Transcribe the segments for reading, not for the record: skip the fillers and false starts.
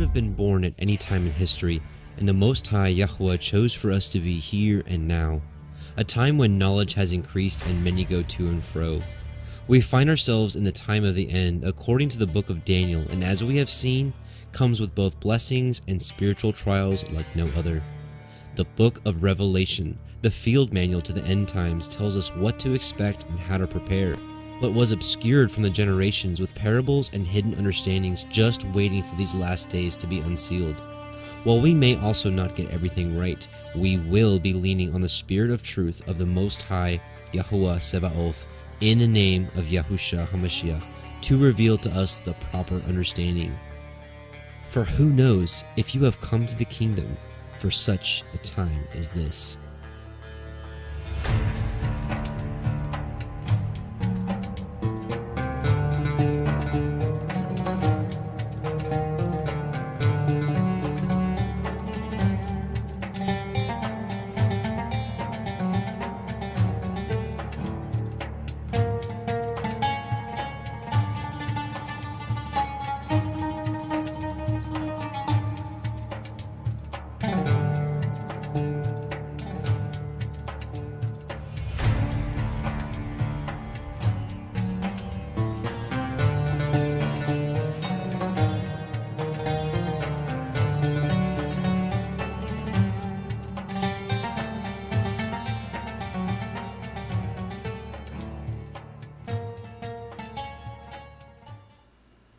have been born at any time in history, and the Most High Yahweh chose for us to be here and now, a time when knowledge has increased and many go to and fro. We find ourselves in the time of the end according to the book of Daniel, and as we have seen, comes with both blessings and spiritual trials like no other. The book of Revelation, the field manual to the end times, tells us what to expect and how to prepare. What was obscured from the generations with parables and hidden understandings just waiting for these last days to be unsealed. While we may also not get everything right, we will be leaning on the Spirit of truth of the Most High Yahuwah Sebaoth in the name of Yahushua HaMashiach to reveal to us the proper understanding. For who knows if you have come to the kingdom for such a time as this.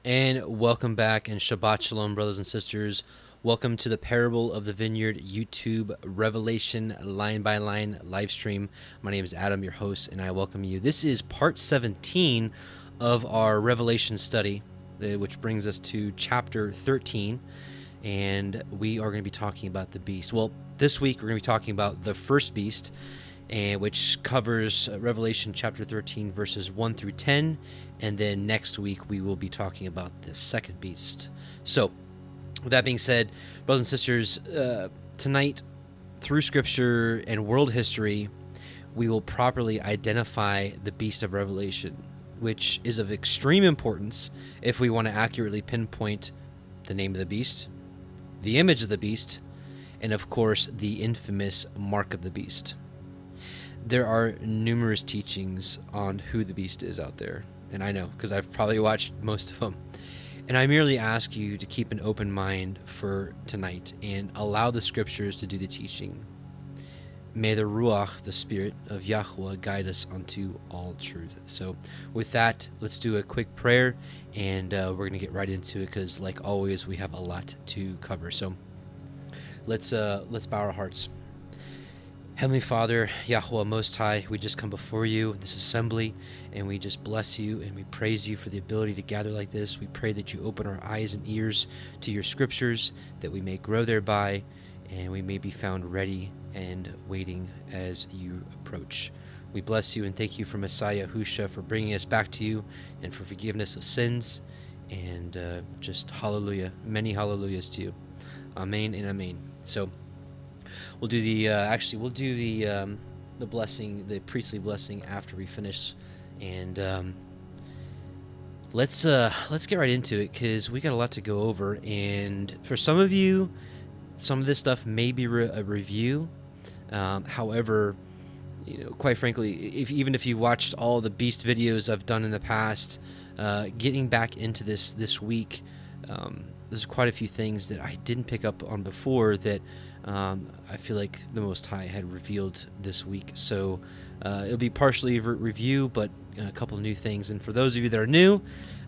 And welcome back, and Shabbat Shalom, brothers and sisters. Welcome to the Parable of the Vineyard YouTube Revelation line by line live stream. My name is Adam, your host, and I welcome you. This is part 17 of our Revelation study, which brings us to chapter 13, and we are going to be talking about the beast. Well, this week we're going to be talking about the first beast, and which covers Revelation chapter 13 verses 1 through 10, and then next week we will be talking about the second beast. So with that being said, brothers and sisters, tonight through scripture and world history we will properly identify the beast of Revelation, which is of extreme importance if we want to accurately pinpoint the name of the beast, the image of the beast, and of course the infamous mark of the beast. There are numerous teachings on who the beast is out there, and I know because I've probably watched most of them. And I merely ask you to keep an open mind for tonight and allow the scriptures to do the teaching. May the Ruach, the Spirit of Yahweh, guide us unto all truth. So with that, let's do a quick prayer, and we're going to get right into it because, like always, we have a lot to cover. So let's bow our hearts. Heavenly Father, Yahweh Most High, we just come before you, this assembly, and we just bless you and we praise you for the ability to gather like this. We pray that you open our eyes and ears to your scriptures, that we may grow thereby, and we may be found ready and waiting as you approach. We bless you and thank you for Messiah Yahushua for bringing us back to you and for forgiveness of sins, and just hallelujah, many hallelujahs to you. Amen and amen. So we'll do the blessing, the priestly blessing after we finish, and let's get right into it because we got a lot to go over. And for some of you, some of this stuff may be a review. However, quite frankly, even if you watched all the beast videos I've done in the past, getting back into this week, there's quite a few things that I didn't pick up on before that I feel like the Most High had revealed this week. So it'll be partially a review, but a couple of new things. And for those of you that are new,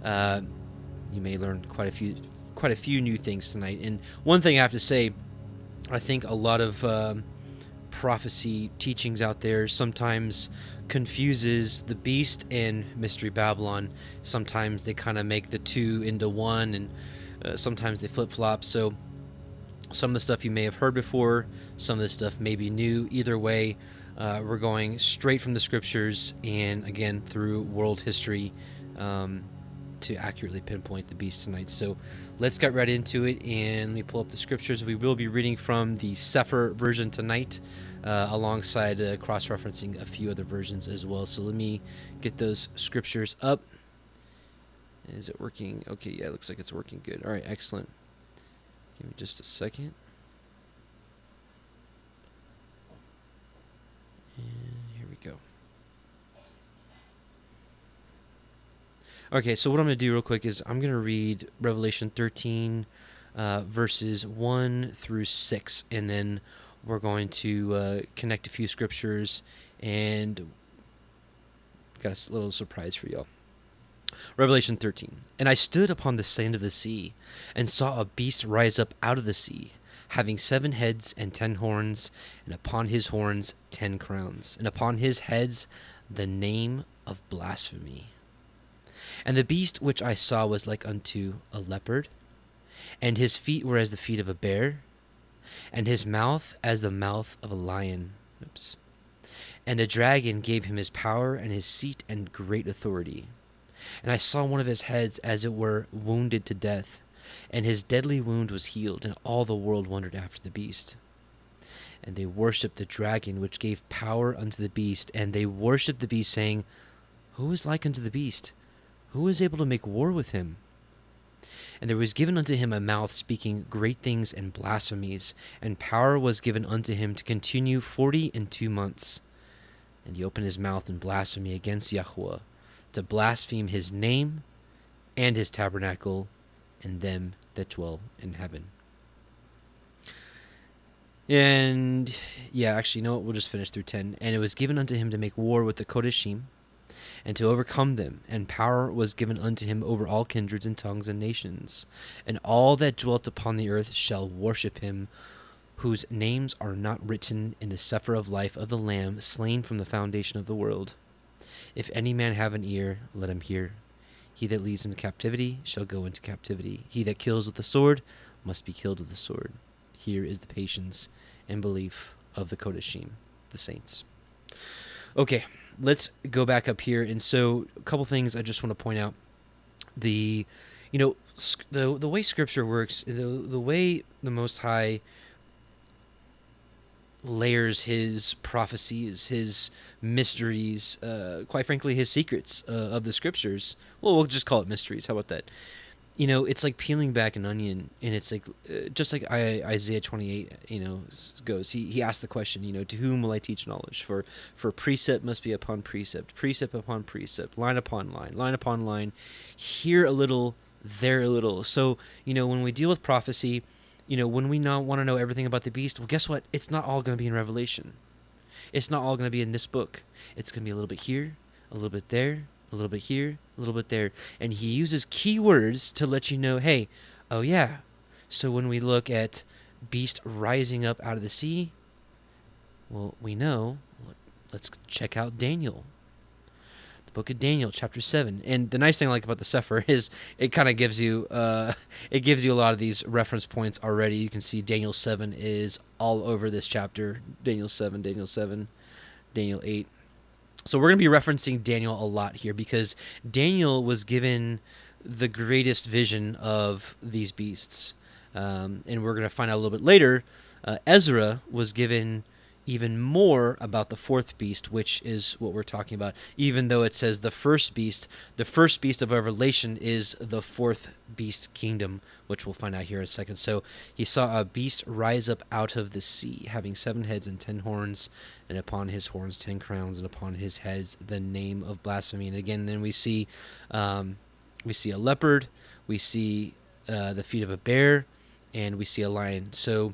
you may learn quite a few new things tonight. And one thing I have to say, I think a lot of prophecy teachings out there sometimes confuses the beast and Mystery Babylon. Sometimes they kind of make the two into one, and sometimes they flip-flop. So some of the stuff you may have heard before, some of the stuff may be new. Either way, we're going straight from the scriptures and again through world history to accurately pinpoint the beast tonight. So let's get right into it, and let me pull up the scriptures. We will be reading from the Sefer version tonight, alongside cross-referencing a few other versions as well. So let me get those scriptures up. Is it working? Okay, yeah, it looks like it's working good. All right, excellent. Give me just a second. And here we go. Okay, so what I'm going to do real quick is I'm going to read Revelation 13, verses 1 through 6, and then we're going to connect a few scriptures and got a little surprise for y'all. Revelation 13. And I stood upon the sand of the sea, and saw a beast rise up out of the sea, having 7 heads and 10 horns, and upon his horns 10 crowns, and upon his heads the name of blasphemy. And the beast which I saw was like unto a leopard, and his feet were as the feet of a bear, and his mouth as the mouth of a lion. Oops. And the dragon gave him his power and his seat and great authority. And I saw one of his heads as it were wounded to death, and his deadly wound was healed, and all the world wondered after the beast. And they worshipped the dragon, which gave power unto the beast, and they worshipped the beast, saying, Who is like unto the beast? Who is able to make war with him? And there was given unto him a mouth speaking great things and blasphemies, and power was given unto him to continue 42 months. And he opened his mouth in blasphemy against Yahuwah, to blaspheme his name and his tabernacle and them that dwell in heaven. And yeah, actually, you know what? We'll just finish through 10. And it was given unto him to make war with the Kodeshim, and to overcome them, and power was given unto him over all kindreds and tongues and nations. And all that dwelt upon the earth shall worship him, whose names are not written in the Sefer of life of the Lamb, slain from the foundation of the world. If any man have an ear, let him hear. He that leads into captivity shall go into captivity. He that kills with the sword must be killed with the sword. Here is the patience and belief of the Kodeshim, the saints. Okay, let's go back up here. And so a couple things I just want to point out. The way Scripture works, the way the Most High layers his prophecies, his mysteries, quite frankly, his secrets of the Scriptures. Well, we'll just call it mysteries. How about that? It's like peeling back an onion, and it's like just like Isaiah 28, goes. He asked the question, to whom will I teach knowledge? For precept must be upon precept, precept upon precept, line upon line upon line, here a little, there a little. So, when we deal with prophecy, when we want to know everything about the beast, well, guess what? It's not all going to be in Revelation. It's not all going to be in this book. It's going to be a little bit here, a little bit there, a little bit here, a little bit there. And he uses keywords to let you know, hey, oh yeah. So when we look at beast rising up out of the sea, well, we know, let's check out Daniel. The book of Daniel, chapter 7. And the nice thing I like about the Sefer is it kind of gives you, a lot of these reference points already. You can see Daniel 7 is all over this chapter. Daniel 7, Daniel 8. So we're going to be referencing Daniel a lot here because Daniel was given the greatest vision of these beasts. And we're going to find out a little bit later, Ezra was given even more about the fourth beast, which is what we're talking about. Even though it says the first beast of Revelation is the fourth beast kingdom, which we'll find out here in a second. So he saw a beast rise up out of the sea, having 7 heads and 10 horns, and upon his horns 10 crowns, and upon his heads the name of blasphemy. And again, then we see a leopard, we see the feet of a bear, and we see a lion. So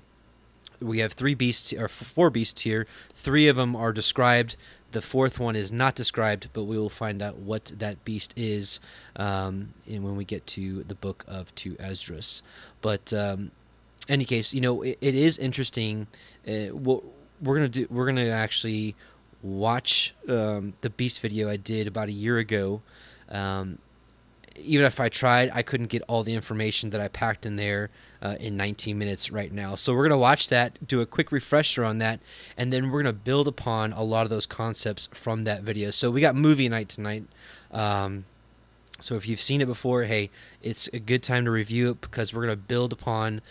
we have 4 beasts here. 3 of them are described. The fourth one is not described, but we will find out what that beast is and when we get to the book of 2 Esdras. But any case, it is interesting. What we're gonna actually watch the beast video I did about a year ago. Even if I tried, I couldn't get all the information that I packed in there in 19 minutes right now. So we're going to watch that, do a quick refresher on that, and then we're going to build upon a lot of those concepts from that video. So we got movie night tonight. So if you've seen it before, hey, it's a good time to review it because we're going to build upon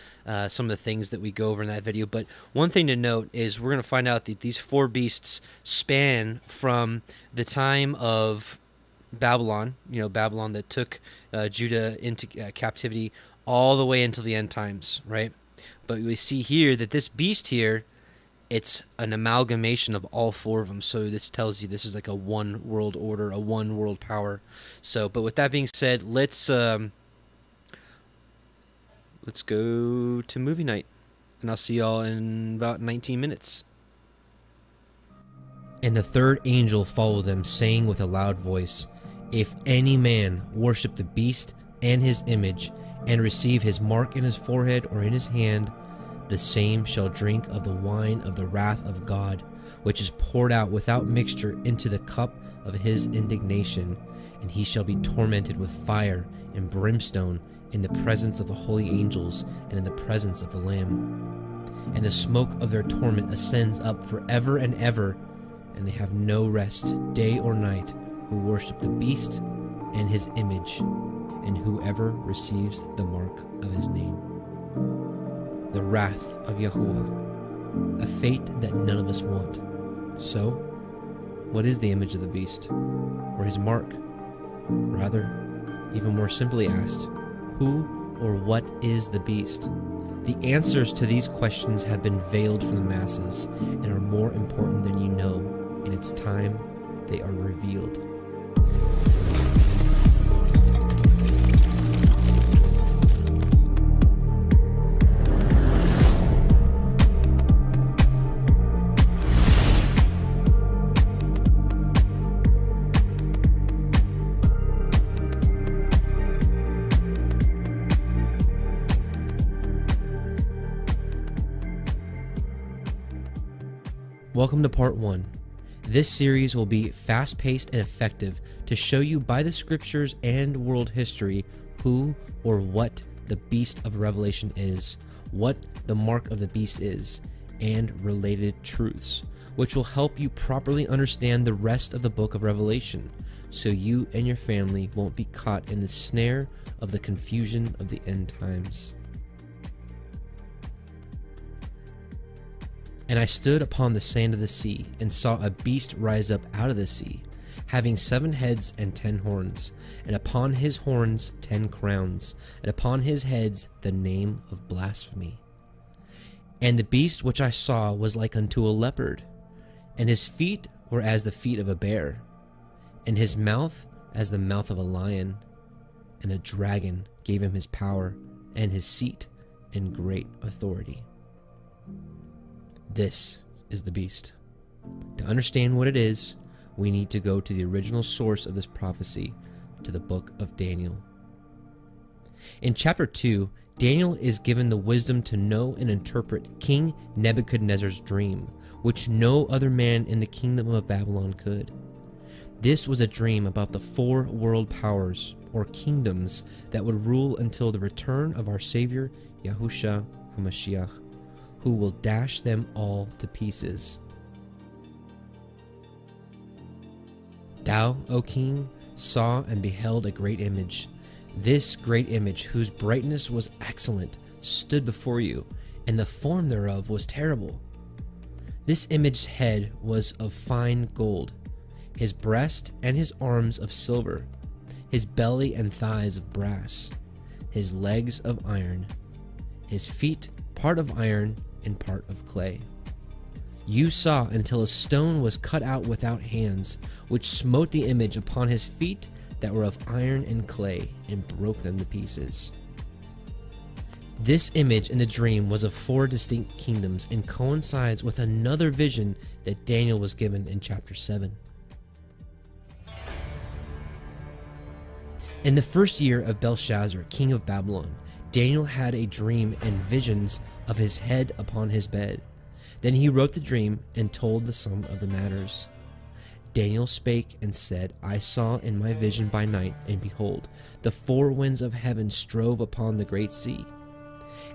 some of the things that we go over in that video. But one thing to note is we're going to find out that these 4 beasts span from the time of Babylon, Babylon that took Judah into captivity all the way into the end times, right? But we see here that this beast here, it's an amalgamation of all four of them. So this tells you this is like a one world order, a one world power. So, but with that being said, let's go to movie night, and I'll see y'all in about 19 minutes. And the third angel followed them, saying with a loud voice, "If any man worship the beast and his image, and receive his mark in his forehead or in his hand, the same shall drink of the wine of the wrath of God, which is poured out without mixture into the cup of his indignation, and he shall be tormented with fire and brimstone in the presence of the holy angels and in the presence of the Lamb. And the smoke of their torment ascends up forever and ever, and they have no rest day or night who worship the beast and his image, and whoever receives the mark of his name." The wrath of Yahuwah, a fate that none of us want. So, what is the image of the beast, or his mark? Rather, even more simply asked, who or what is the beast? The answers to these questions have been veiled from the masses and are more important than you know, and it's time they are revealed. Welcome to part 1. This series will be fast-paced and effective to show you by the scriptures and world history who or what the beast of Revelation is, what the mark of the beast is, and related truths, which will help you properly understand the rest of the book of Revelation, so you and your family won't be caught in the snare of the confusion of the end times. And I stood upon the sand of the sea, and saw a beast rise up out of the sea, having 7 heads and 10 horns, and upon his horns 10 crowns, and upon his heads the name of blasphemy. And the beast which I saw was like unto a leopard, and his feet were as the feet of a bear, and his mouth as the mouth of a lion. And the dragon gave him his power, and his seat, and great authority. This is the beast. To understand what it is, we need to go to the original source of this prophecy, to the book of Daniel. In chapter 2, Daniel is given the wisdom to know and interpret King Nebuchadnezzar's dream, which no other man in the kingdom of Babylon could. This was a dream about the 4 world powers, or kingdoms, that would rule until the return of our Savior, Yahushua HaMashiach, who will dash them all to pieces. Thou, O king, saw and beheld a great image. This great image, whose brightness was excellent, stood before you, and the form thereof was terrible. This image's head was of fine gold, his breast and his arms of silver, his belly and thighs of brass, his legs of iron, his feet part of iron and part of clay. You saw until a stone was cut out without hands, which smote the image upon his feet that were of iron and clay, and broke them to pieces. This image in the dream was of 4 distinct kingdoms, and coincides with another vision that Daniel was given in chapter 7. In the first year of Belshazzar, king of Babylon, Daniel had a dream and visions of his head upon his bed. Then he wrote the dream and told the sum of the matters. Daniel spake and said, I saw in my vision by night, and behold, the 4 winds of heaven strove upon the great sea.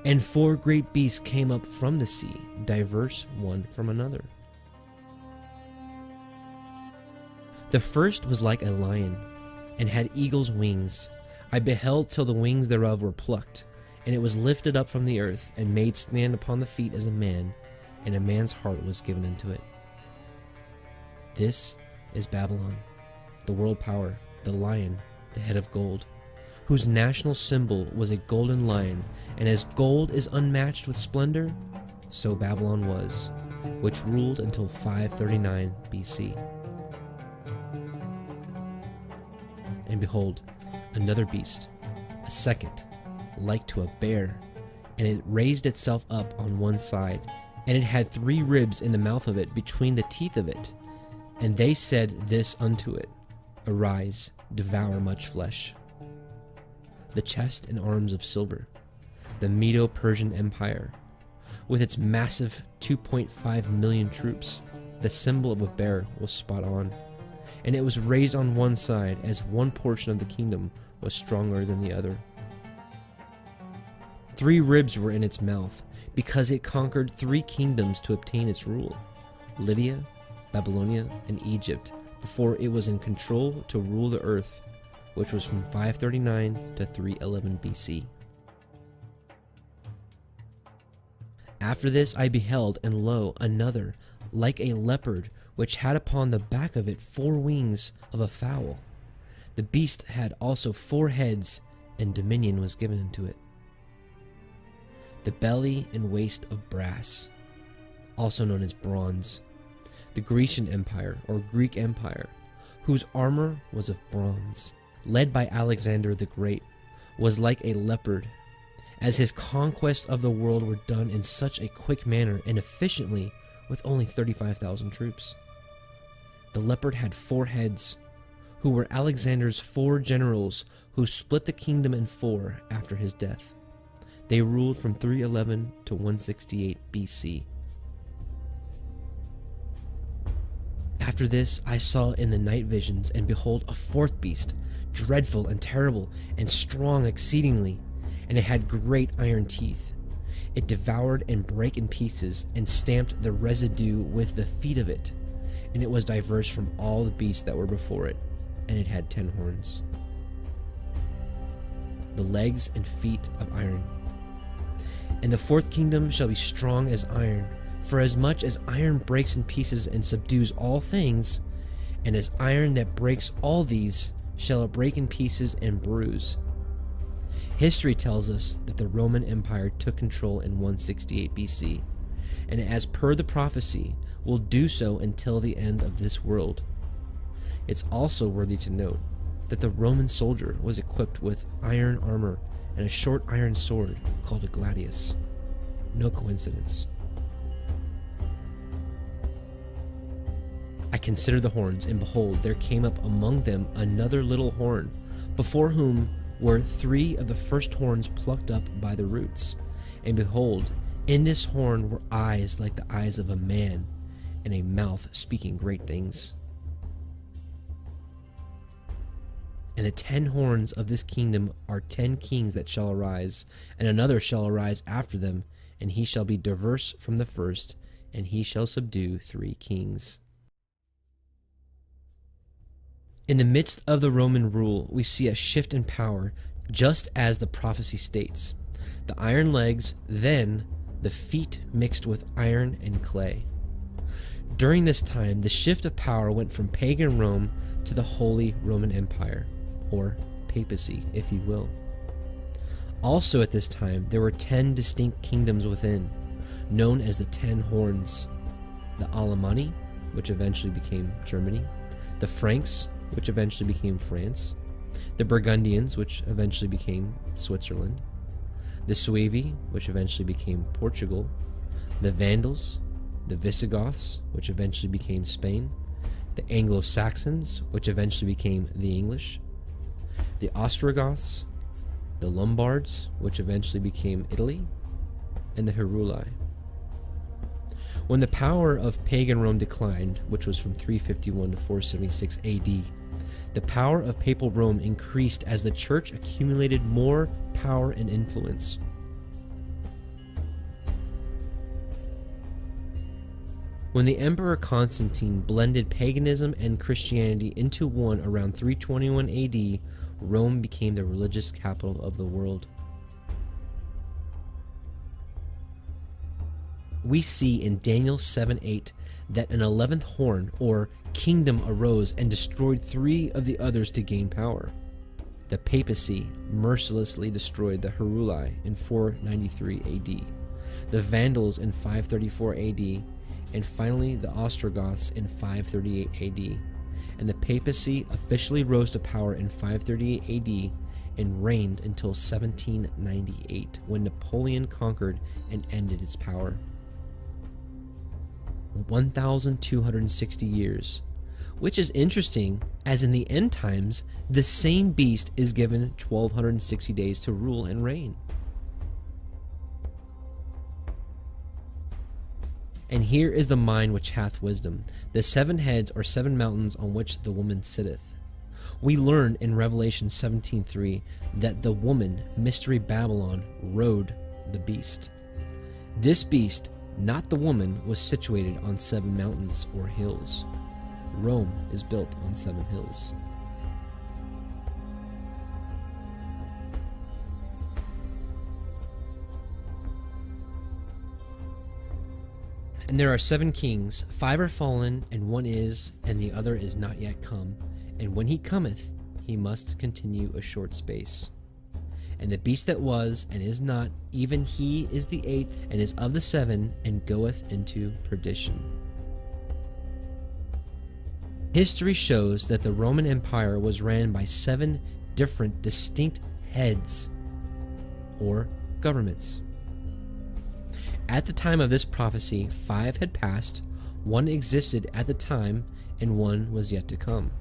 And 4 great beasts came up from the sea, diverse one from another. The first was like a lion, and had eagle's wings. I beheld till the wings thereof were plucked, and it was lifted up from the earth, and made stand upon the feet as a man, and a man's heart was given into it. This is Babylon, the world power, the lion, the head of gold, whose national symbol was a golden lion, and as gold is unmatched with splendor, so Babylon was, which ruled until 539 BC. And behold, another beast, a second, like to a bear, and it raised itself up on one side, and it had 3 ribs in the mouth of it between the teeth of it. And they said this unto it, Arise, devour much flesh. The chest and arms of silver, the Medo-Persian Empire, with its massive 2.5 million troops, the symbol of a bear was spot on, and it was raised on one side as one portion of the kingdom was stronger than the other. 3 ribs were in its mouth, because it conquered 3 kingdoms to obtain its rule, Lydia, Babylonia, and Egypt, before it was in control to rule the earth, which was from 539 to 311 BC. After this I beheld, and lo, another, like a leopard, which had upon the back of it 4 wings of a fowl. The beast had also 4 heads, and dominion was given unto it. The belly and waist of brass, also known as bronze. The Grecian Empire, or Greek Empire, whose armor was of bronze, led by Alexander the Great, was like a leopard, as his conquests of the world were done in such a quick manner and efficiently with only 35,000 troops. The leopard had 4 heads, who were Alexander's 4 generals who split the kingdom in 4 after his death. They ruled from 311 to 168 BC. After this I saw in the night visions, and behold, a 4th beast, dreadful and terrible, and strong exceedingly, and it had great iron teeth. It devoured and brake in pieces, and stamped the residue with the feet of it, and it was diverse from all the beasts that were before it, and it had 10 horns. The legs and feet of iron. And the 4th kingdom shall be strong as iron, for as much as iron breaks in pieces and subdues all things, and as iron that breaks all these shall it break in pieces and bruise. History tells us that the Roman Empire took control in 168 BC, and as per the prophecy, will do so until the end of this world. It's also worthy to note that the Roman soldier was equipped with iron armor and a short iron sword called a gladius. No coincidence. I considered the horns, and behold, there came up among them another little horn, before whom were 3 of the first horns plucked up by the roots. And behold, in this horn were eyes like the eyes of a man, and a mouth speaking great things. And the 10 horns of this kingdom are 10 kings that shall arise, and another shall arise after them, and he shall be diverse from the first, and he shall subdue 3 kings. In the midst of the Roman rule, we see a shift in power, just as the prophecy states. The iron legs, then the feet mixed with iron and clay. During this time, the shift of power went from pagan Rome to the Holy Roman Empire, or papacy, if you will. Also at this time, there were 10 distinct kingdoms within, known as the 10 horns. The Alemanni, which eventually became Germany, the Franks, which eventually became France, the Burgundians, which eventually became Switzerland, the Suevi, which eventually became Portugal, the Vandals, the Visigoths, which eventually became Spain, the Anglo-Saxons, which eventually became the English, the Ostrogoths, the Lombards, which eventually became Italy, and the Heruli. When the power of pagan Rome declined, which was from 351 to 476 AD, the power of papal Rome increased as the church accumulated more power and influence. When the Emperor Constantine blended paganism and Christianity into one around 321 AD, Rome became the religious capital of the world. We see in Daniel 7:8 that an 11th horn, or kingdom, arose and destroyed 3 of the others to gain power. The papacy mercilessly destroyed the Heruli in 493 AD, the Vandals in 534 AD, and finally the Ostrogoths in 538 AD. And the papacy officially rose to power in 538 AD and reigned until 1798, when Napoleon conquered and ended its power. 1,260 years, which is interesting, as in the end times, the same beast is given 1,260 days to rule and reign. And here is the mind which hath wisdom, the 7 heads or 7 mountains on which the woman sitteth. We learn in Revelation 17:3 that the woman, Mystery Babylon, rode the beast. This beast, not the woman, was situated on 7 mountains or hills. Rome is built on 7 hills. And there are 7 kings, 5 are fallen, and 1 is, and the other is not yet come. And when he cometh, he must continue a short space. And the beast that was, and is not, even he is the 8th, and is of the 7, and goeth into perdition. History shows that the Roman Empire was ran by 7 different distinct heads, or governments. At the time of this prophecy, 5 had passed, 1 existed at the time, and 1 was yet to come.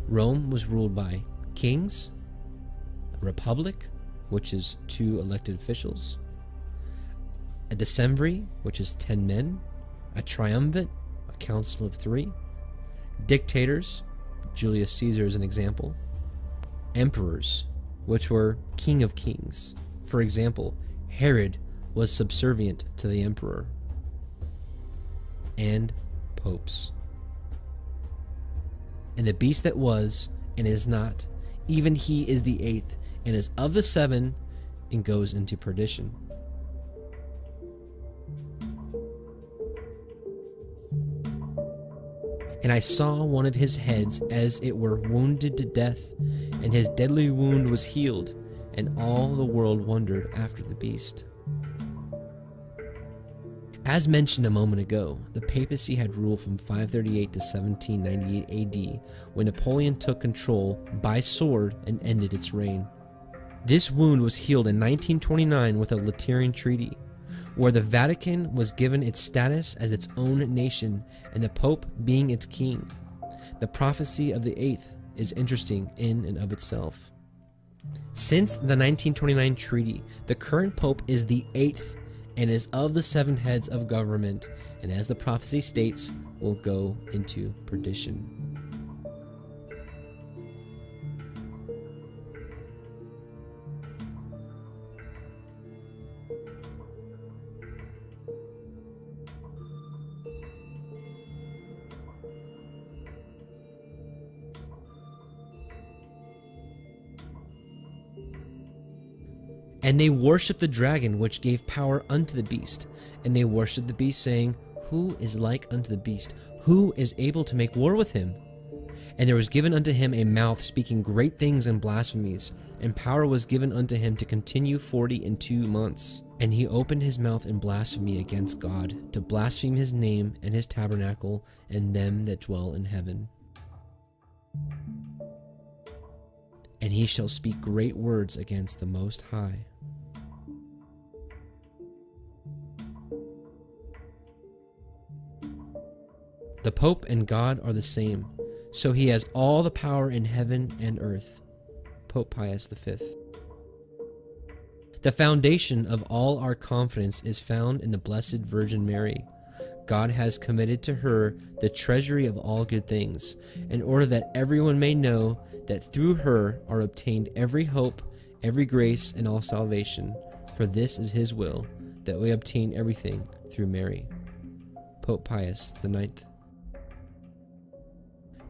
Rome was ruled by kings, a republic, which is 2 elected officials, a decemvirate, which is 10 men, a triumvirate, a council of 3, dictators, Julius Caesar is an example, emperors, which were king of kings. For example, Herod was subservient to the emperor, and popes. And the beast that was, and is not, even he is the 8th, and is of the 7, and goes into perdition. And I saw one of his heads as it were wounded to death, and his deadly wound was healed, and all the world wondered after the beast. As mentioned a moment ago, the papacy had ruled from 538 to 1798 AD, when Napoleon took control by sword and ended its reign. This wound was healed in 1929 with a Lateran Treaty, where the Vatican was given its status as its own nation, and the Pope being its king. The prophecy of the 8th is interesting in and of itself. Since the 1929 treaty, the current Pope is the 8th and is of the 7 heads of government, and as the prophecy states, will go into perdition. And they worshipped the dragon, which gave power unto the beast. And they worshipped the beast, saying, Who is like unto the beast? Who is able to make war with him? And there was given unto him a mouth speaking great things and blasphemies, and power was given unto him to continue 42 months. And he opened his mouth in blasphemy against God, to blaspheme his name and his tabernacle, and them that dwell in heaven. And he shall speak great words against the Most High. The Pope and God are the same, so he has all the power in heaven and earth. Pope Pius V. The foundation of all our confidence is found in the Blessed Virgin Mary. God has committed to her the treasury of all good things, in order that everyone may know that through her are obtained every hope, every grace, and all salvation. For this is his will, that we obtain everything through Mary. Pope Pius IX.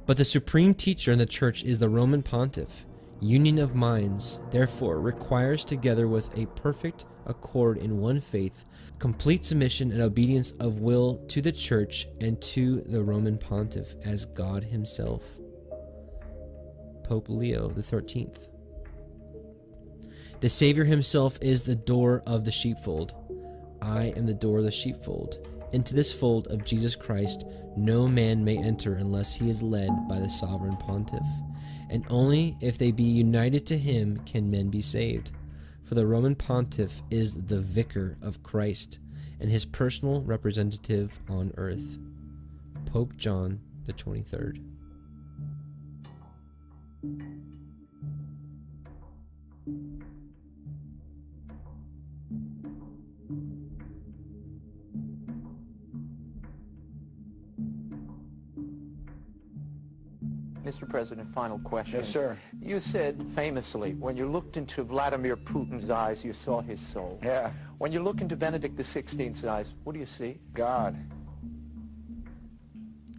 But the supreme teacher in the Church is the Roman Pontiff. Union of minds, therefore, requires, together with a perfect accord in one faith, complete submission and obedience of will to the Church and to the Roman Pontiff as God himself. Pope Leo XIII. The Savior himself is the door of the sheepfold. I am the door of the sheepfold. Into this fold of Jesus Christ no man may enter unless he is led by the sovereign pontiff, and only if they be united to him can men be saved. For the Roman pontiff is the vicar of Christ and his personal representative on earth. Pope John the 23rd. Mr. President, final question. Yes, sir. You said famously, when you looked into Vladimir Putin's eyes, you saw his soul. Yeah. When you look into Benedict XVI's eyes, what do you see? God.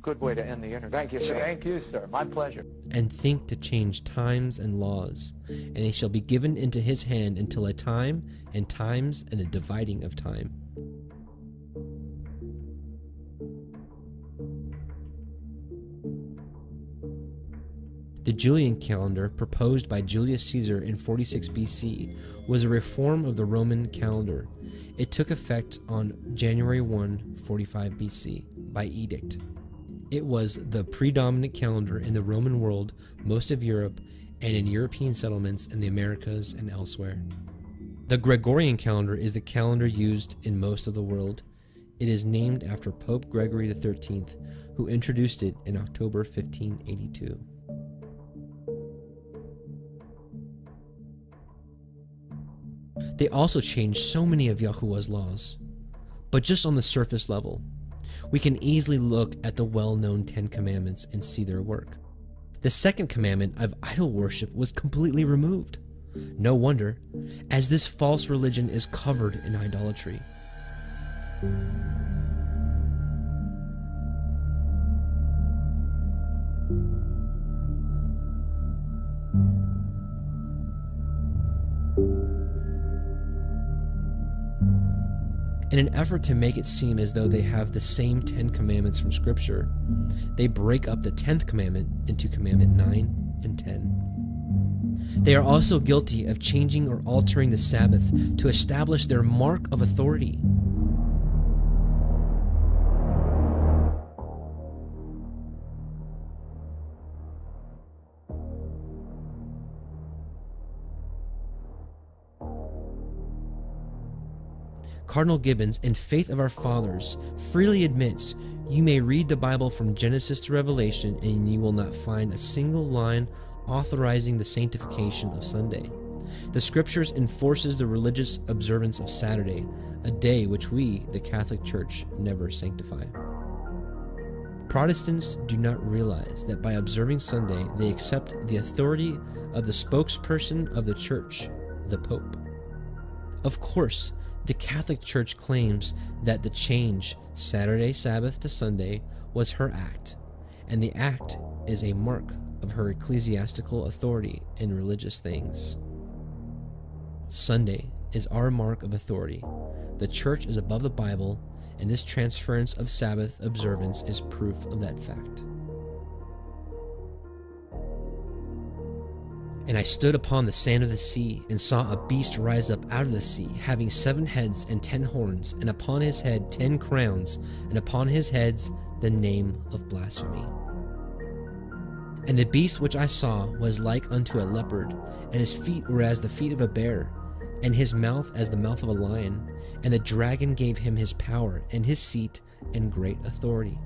Good way to end the interview. Thank you, sir. Thank you, sir. My pleasure. And think to change times and laws, and they shall be given into his hand until a time and times and the dividing of time. The Julian calendar, proposed by Julius Caesar in 46 BC, was a reform of the Roman calendar. It took effect on January 1, 45 BC, by edict. It was the predominant calendar in the Roman world, most of Europe, and in European settlements in the Americas and elsewhere. The Gregorian calendar is the calendar used in most of the world. It is named after Pope Gregory XIII, who introduced it in October 1582. They also changed so many of Yahuwah's laws, but just on the surface level. We can easily look at the well-known 10 Commandments and see their work. The second commandment of idol worship was completely removed. No wonder, as this false religion is covered in idolatry. In an effort to make it seem as though they have the same 10 commandments from Scripture, they break up the 10th commandment into commandment 9 and 10. They are also guilty of changing or altering the Sabbath to establish their mark of authority. Cardinal Gibbons, in Faith of Our Fathers, freely admits, you may read the Bible from Genesis to Revelation and you will not find a single line authorizing the sanctification of Sunday. The Scriptures enforces the religious observance of Saturday, a day which we, the Catholic Church, never sanctify. Protestants do not realize that by observing Sunday, they accept the authority of the spokesperson of the Church, the Pope. Of course, the Catholic Church claims that the change Saturday Sabbath to Sunday was her act, and the act is a mark of her ecclesiastical authority in religious things. Sunday is our mark of authority. The Church is above the Bible, and this transference of Sabbath observance is proof of that fact. And I stood upon the sand of the sea, and saw a beast rise up out of the sea, having 7 heads and 10 horns, and upon his head 10 crowns, and upon his heads the name of blasphemy. And the beast which I saw was like unto a leopard, and his feet were as the feet of a bear, and his mouth as the mouth of a lion. And the dragon gave him his power, and his seat, and great authority.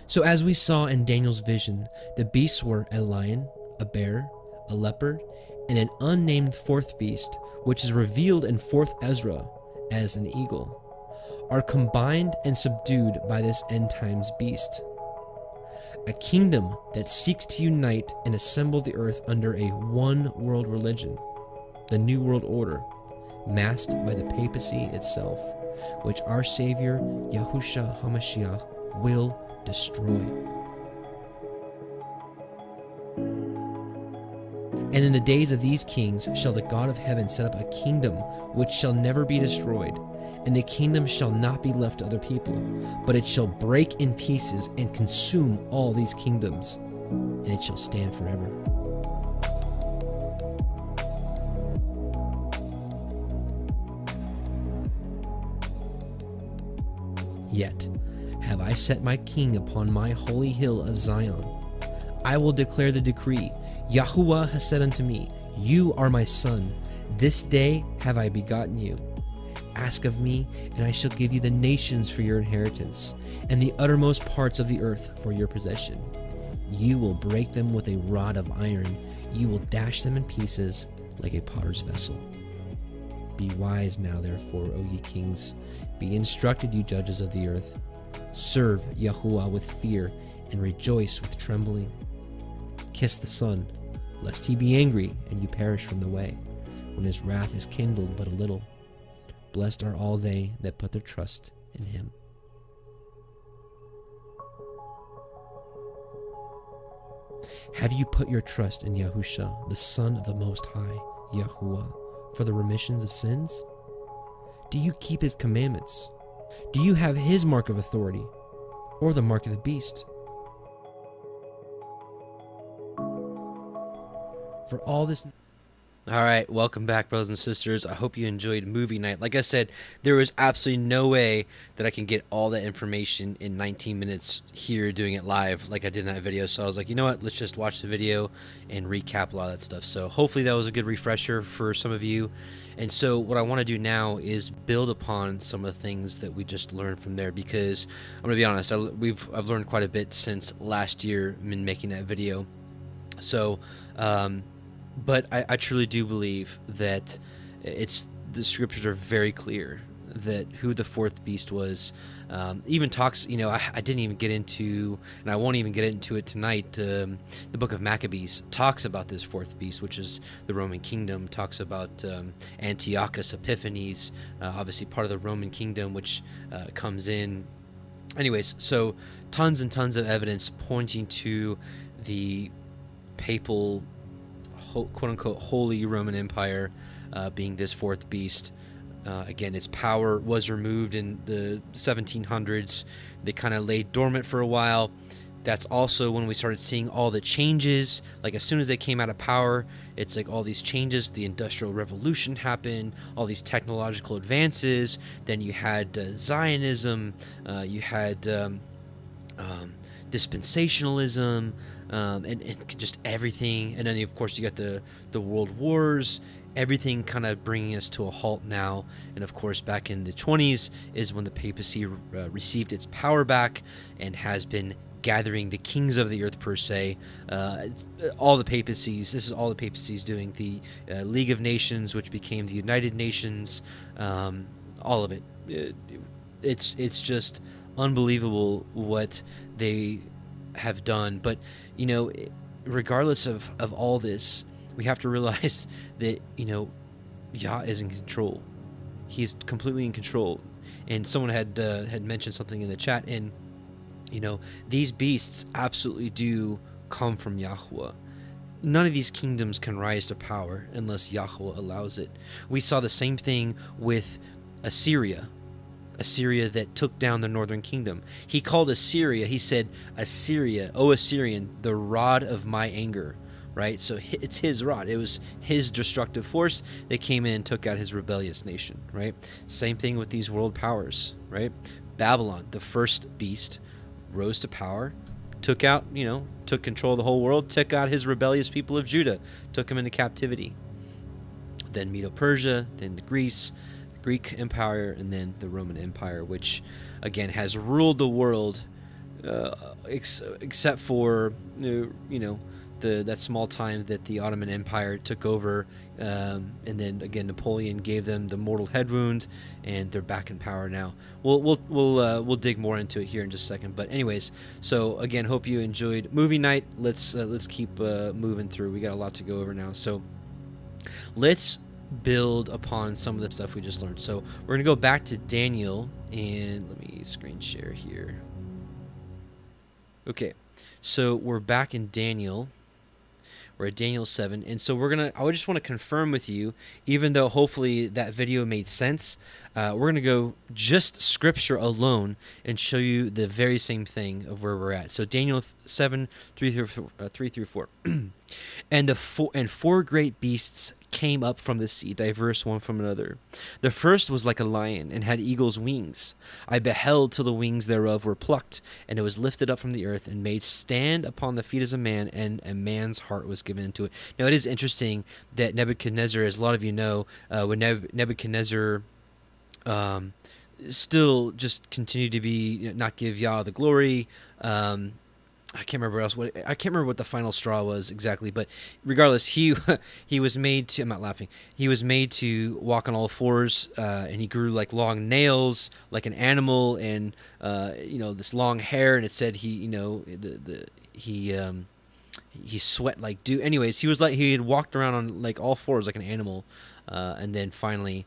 So as we saw in Daniel's vision, the beasts were a lion, a bear, a leopard, and an unnamed 4th beast, which is revealed in 4th Ezra as an eagle, are combined and subdued by this end times beast. A kingdom that seeks to unite and assemble the earth under a one world religion, the New World Order, masked by the papacy itself, which our Savior, Yahushua HaMashiach, will destroy. And in the days of these kings shall the God of heaven set up a kingdom which shall never be destroyed, and the kingdom shall not be left to other people, but it shall break in pieces and consume all these kingdoms. and it shall stand forever. Yet have I set my king upon my holy hill of Zion. I will declare the decree. Yahuwah has said unto me, You are my son. This day have I begotten you. Ask of me, and I shall give you the nations for your inheritance, and the uttermost parts of the earth for your possession. You will break them with a rod of iron. You will dash them in pieces like a potter's vessel. Be wise now, therefore, O ye kings. Be instructed, you judges of the earth. Serve Yahuwah with fear, and rejoice with trembling. Kiss the Son, lest he be angry, and you perish from the way, when his wrath is kindled but a little. Blessed are all they that put their trust in him. Have you put your trust in Yahusha, the Son of the Most High, Yahuwah, for the remissions of sins? Do you keep his commandments? Do you have his mark of authority, or the mark of the beast? For all this... All right, welcome back, brothers and sisters. I hope you enjoyed movie night. Like I said, there was absolutely no way that I can get all that information in 19 minutes here doing it live like I did in that video. So I was like, you know what, let's just watch the video and recap a lot of that stuff. So hopefully that was a good refresher for some of you. And so what I want to do now is build upon some of the things that we just learned from there, because I'm going to be honest, I've learned quite a bit since last year in making that video. So, but I truly do believe that the scriptures are very clear that who the fourth beast was. Even talks, I didn't even get into, and I won't even get into it tonight. The book of Maccabees talks about this fourth beast, which is the Roman kingdom. Talks about Antiochus Epiphanes, obviously part of the Roman kingdom, which comes in. Anyways, so tons and tons of evidence pointing to the papal, quote-unquote, Holy Roman Empire being this fourth beast. Again, its power was removed in the 1700s. They kind of lay dormant for a while. That's also when we started seeing all the changes. Like, as soon as they came out of power, it's like all these changes. The Industrial Revolution happened, all these technological advances. Then you had Zionism. You had dispensationalism. And just everything, and then of course you got the world wars, everything kind of bringing us to a halt now. And of course back in the 20s is when the papacy received its power back and has been gathering the kings of the earth, per se. All the papacies, this is all the papacies doing. The League of Nations, which became the United Nations, all of it. It's just unbelievable what they have done. But regardless of all this, we have to realize that Yah is in control. He's completely in control. And someone had mentioned something in the chat, and these beasts absolutely do come from Yahuwah. None of these kingdoms can rise to power unless Yahuwah allows it. We saw the same thing with Assyria that took down the northern kingdom. He called Assyria, he said, Assyria, O Assyrian, the rod of my anger, right? So it's his rod. It was his destructive force that came in and took out his rebellious nation, right? Same thing with these world powers, right? Babylon, the first beast, rose to power, took control of the whole world, took out his rebellious people of Judah, took them into captivity. Then Medo-Persia, then the Greek Empire, and then the Roman Empire, which again has ruled the world, except for that small time that the Ottoman Empire took over, and then again Napoleon gave them the mortal head wound, and they're back in power now. We'll dig more into it here in just a second. But anyways, so again, hope you enjoyed movie night. Let's keep moving through. We got a lot to go over now, so let's build upon some of the stuff we just learned. So we're gonna go back to Daniel, and let me screen share here. Okay, so we're back in Daniel. We're at Daniel 7. And so I would just want to confirm with you, even though hopefully that video made sense, we're going to go just scripture alone and show you the very same thing of where we're at. So Daniel 7, 3 through 4. And four great beasts came up from the sea, diverse one from another. The first was like a lion, and had eagle's wings. I beheld till the wings thereof were plucked, and it was lifted up from the earth, and made stand upon the feet as a man, and a man's heart was given into it. Now, it is interesting that Nebuchadnezzar, as a lot of you know, when Nebuchadnezzar still just continued to be, not give Yah the glory. I can't remember I can't remember what the final straw was exactly, but regardless, he was made to. I'm not laughing. He was made to walk on all fours, and he grew like long nails, like an animal, and this long hair. And it said he sweat like dew. Anyways, he had walked around on like all fours like an animal, and then finally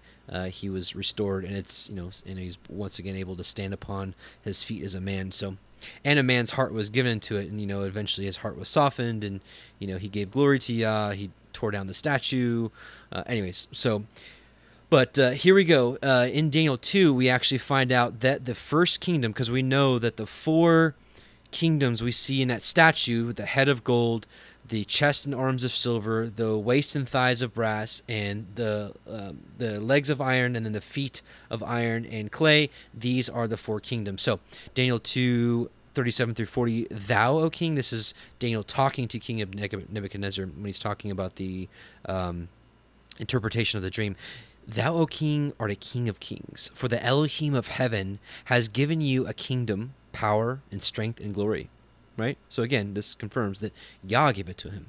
he was restored, and and he's once again able to stand upon his feet as a man. So. And a man's heart was given into it, and eventually his heart was softened, and he gave glory to Yah. He tore down the statue. But here we go. In Daniel 2, we actually find out that the first kingdom, because we know that the four kingdoms we see in that statue, the head of gold, the chest and arms of silver, the waist and thighs of brass, and the legs of iron, and then the feet of iron and clay. These are the four kingdoms. So Daniel 2:37 through 40. Thou, O king, this is Daniel talking to King of Nebuchadnezzar when he's talking about the interpretation of the dream. Thou, O king, art a king of kings, for the Elohim of heaven has given you a kingdom, power, and strength, and glory. Right? So again, this confirms that Yah gave it to him.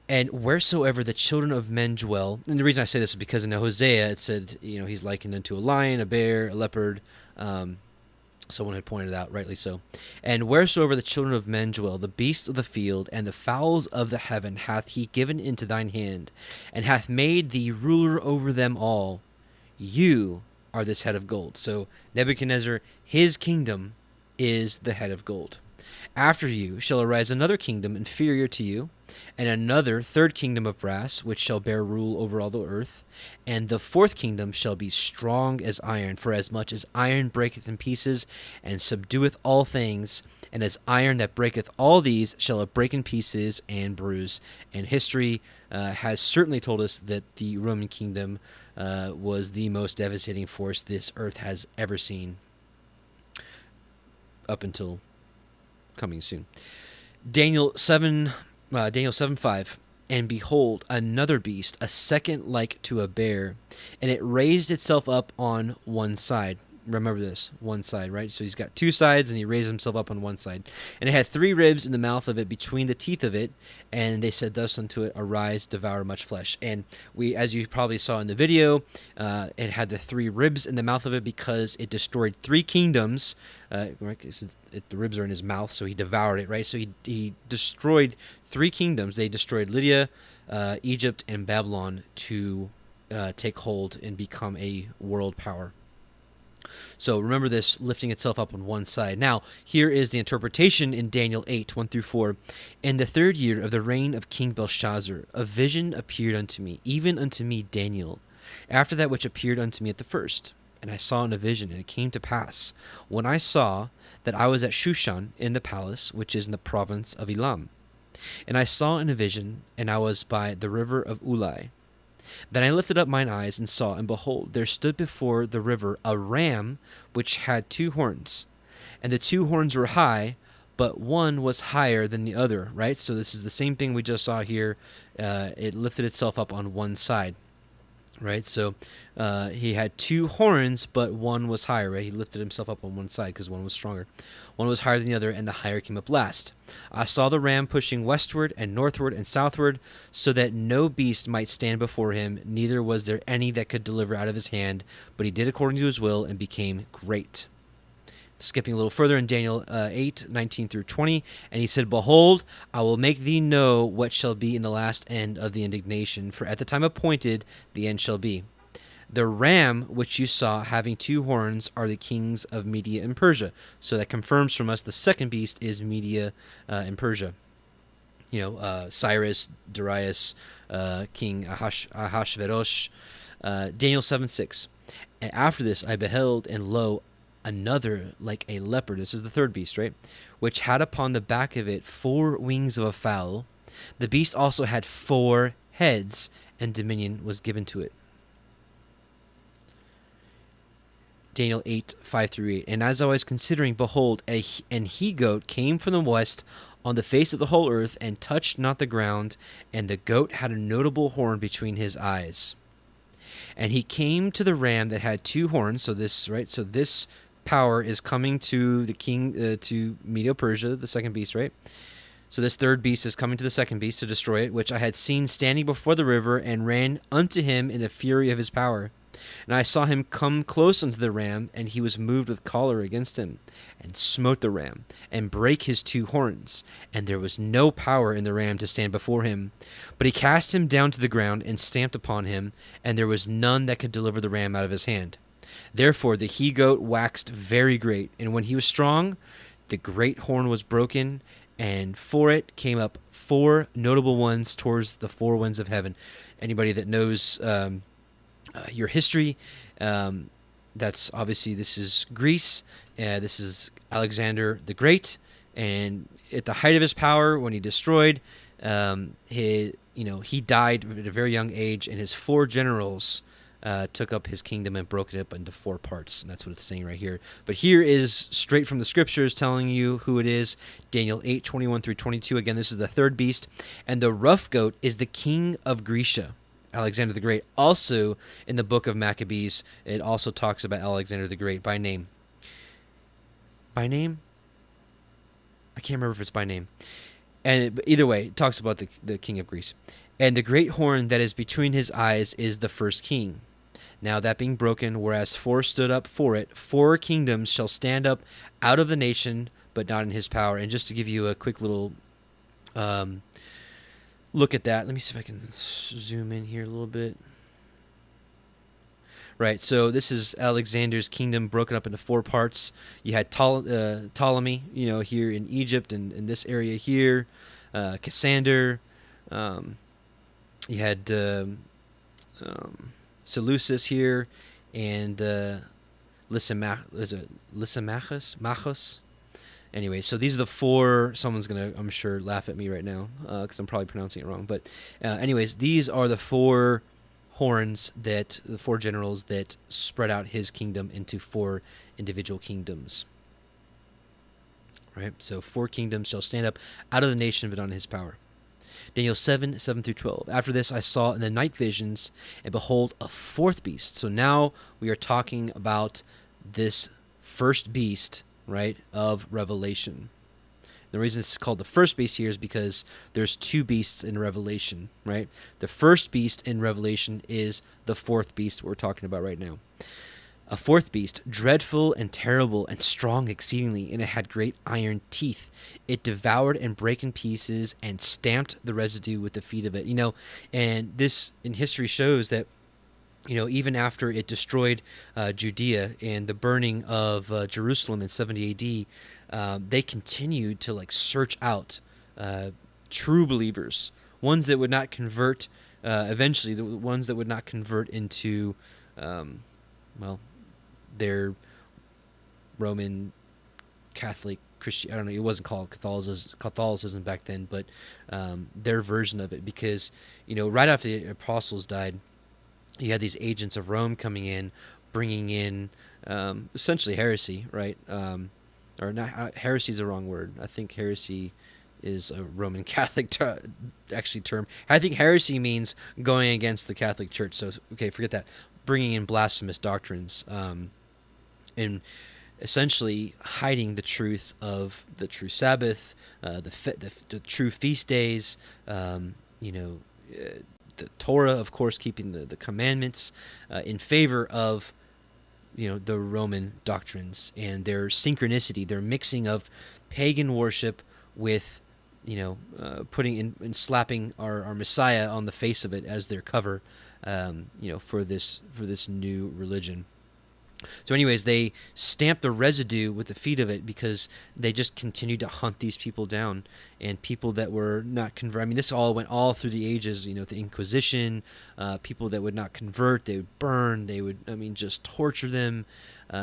And wheresoever the children of men dwell, and the reason I say this is because in Hosea it said, he's likened unto a lion, a bear, a leopard. Someone had pointed out, rightly so. And wheresoever the children of men dwell, the beasts of the field and the fowls of the heaven hath he given into thine hand, and hath made thee ruler over them all. You are this head of gold. So Nebuchadnezzar, his kingdom is the head of gold. After you shall arise another kingdom inferior to you, and another third kingdom of brass, which shall bear rule over all the earth. And the fourth kingdom shall be strong as iron, for as much as iron breaketh in pieces, and subdueth all things, and as iron that breaketh all these shall it break in pieces and bruise. And history has certainly told us that the Roman kingdom was the most devastating force this earth has ever seen, up until coming soon. Daniel 7:5. And behold, another beast, a second like to a bear, and it raised itself up on one side. Remember this, one side, right? So he's got two sides, and he raised himself up on one side. And it had 3 ribs in the mouth of it, between the teeth of it. And they said thus unto it, Arise, devour much flesh. And as you probably saw in the video, it had the 3 ribs in the mouth of it because it destroyed 3 kingdoms. The ribs are in his mouth, so he devoured it, right? So he destroyed 3 kingdoms. They destroyed Lydia, Egypt, and Babylon to take hold and become a world power. So remember this, lifting itself up on one side. Now, here is the interpretation in Daniel 8:1 through 4. In the 3rd year of the reign of King Belshazzar, a vision appeared unto me, even unto me Daniel, after that which appeared unto me at the first. And I saw in a vision, and it came to pass, when I saw that I was at Shushan in the palace, which is in the province of Elam. And I saw in a vision, and I was by the river of Ulai. Then I lifted up mine eyes and saw, and behold, there stood before the river a ram which had 2 horns. And the 2 horns were high, but one was higher than the other, right? So this is the same thing we just saw here. It lifted itself up on one side, right? So he had 2 horns, but one was higher, right? He lifted himself up on one side because one was stronger. One was higher than the other, and the higher came up last. I saw the ram pushing westward and northward and southward, so that no beast might stand before him, neither was there any that could deliver out of his hand, but he did according to his will and became great. Skipping a little further in Daniel 8:19 through 20, and he said, Behold, I will make thee know what shall be in the last end of the indignation, for at the time appointed the end shall be. The ram which you saw having 2 horns are the kings of Media and Persia. So that confirms from us the second beast is Media and Persia. Cyrus, Darius, King Ahashverosh. Daniel 7:6. And after this I beheld, and lo, another like a leopard. This is the third beast, right? Which had upon the back of it 4 wings of a fowl. The beast also had 4 heads, and dominion was given to it. Daniel 8:5-8. And as I was considering, behold, an he-goat came from the west on the face of the whole earth, and touched not the ground, and the goat had a notable horn between his eyes. And he came to the ram that had 2 horns. So this power is coming to the king, to Medo-Persia, the second beast, right? So this third beast is coming to the second beast to destroy it, which I had seen standing before the river, and ran unto him in the fury of his power. And I saw him come close unto the ram, and he was moved with choler against him, and smote the ram, and brake his 2 horns. And there was no power in the ram to stand before him. But he cast him down to the ground, and stamped upon him, and there was none that could deliver the ram out of his hand. Therefore the he-goat waxed very great, and when he was strong, the great horn was broken, and for it came up 4 notable ones towards the 4 winds of heaven. Anybody that knows your history, that's obviously, this is Greece. This is Alexander the Great, and at the height of his power, when he destroyed, he died at a very young age, and his 4 generals took up his kingdom and broke it up into 4 parts, and that's what it's saying right here. But here is straight from the scriptures telling you who it is. Daniel 8:21-22. Again, this is the third beast, and the rough goat is the king of Grecia, Alexander the Great. Also in the book of Maccabees, it also talks about Alexander the Great by name. By name? I can't remember if it's by name. And either way, it talks about the king of Greece. And the great horn that is between his eyes is the first king. Now that being broken, whereas 4 stood up for it, 4 kingdoms shall stand up out of the nation, but not in his power. And just to give you a quick little look at that, let me see if I can zoom in here a little bit. Right, so this is Alexander's kingdom broken up into 4 parts. You had Ptolemy, here in Egypt and in this area here, Cassander. You had Seleucus here, and Lysimachus. Anyway, so these are the 4. Someone's gonna, I'm sure, laugh at me right now because I'm probably pronouncing it wrong. But anyways, these are the 4 horns, that the 4 generals that spread out his kingdom into 4 individual kingdoms. Right, so 4 kingdoms shall stand up out of the nation, but on his power. Daniel 7:7-12. After this I saw in the night visions, and behold, a 4th beast. So now we are talking about this first beast, right, of Revelation. The reason it's called the first beast here is because there's 2 beasts in Revelation, right? The first beast in Revelation is the 4th beast we're talking about right now. A 4th beast, dreadful and terrible and strong exceedingly, and it had great iron teeth. It devoured and brake in pieces, and stamped the residue with the feet of it. And this in history shows that, even after it destroyed Judea and the burning of Jerusalem in 70 AD, they continued to search out true believers, ones that would not convert. Eventually, the ones that would not convert into, their Roman Catholic Christian. I don't know. It wasn't called Catholicism back then, but their version of it, because right after the apostles died, you had these agents of Rome coming in, bringing in essentially heresy, right? Or not, heresy is the wrong word. I think heresy is a Roman Catholic term. I think heresy means going against the Catholic Church. So, okay, forget that. Bringing in blasphemous doctrines, and essentially hiding the truth of the true Sabbath, the true feast days, the Torah, of course, keeping the commandments, in favor of the Roman doctrines and their synchronicity, their mixing of pagan worship with putting in and slapping our Messiah on the face of it as their cover, for this new religion. So anyways, they stamped the residue with the feet of it because they just continued to hunt these people down, and people that were not convert. I mean, this all went all through the ages, the Inquisition. People that would not convert, they would burn, they would, just torture them.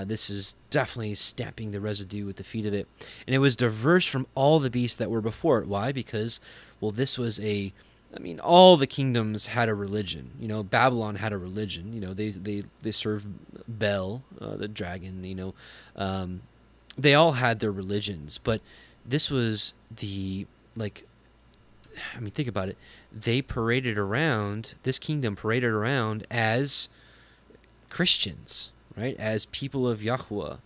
This is definitely stamping the residue with the feet of it. And it was diverse from all the beasts that were before it. Why? Because, well, this was all the kingdoms had a religion. Babylon had a religion. They served Bel, the dragon. They all had their religions, but this was think about it. They paraded around, this kingdom paraded around as Christians, right? As people of Yahweh.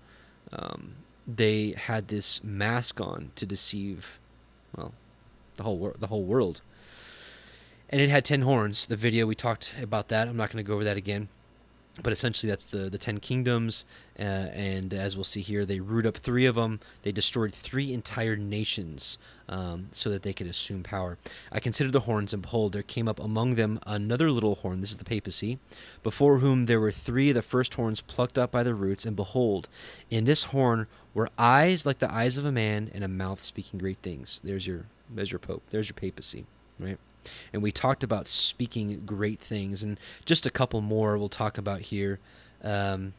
They had this mask on to deceive, well, the whole world. And it had 10 horns. The video, we talked about that. I'm not going to go over that again. But essentially, that's the 10 kingdoms. And as we'll see here, they root up 3 of them. They destroyed 3 entire nations so that they could assume power. I considered the horns, and behold, there came up among them another little horn. This is the papacy, before whom there were 3 of the first horns plucked up by the roots. And behold, in this horn were eyes like the eyes of a man, and a mouth speaking great things. There's your pope. There's your papacy, right? And we talked about speaking great things, and just a couple more we'll talk about here. Well,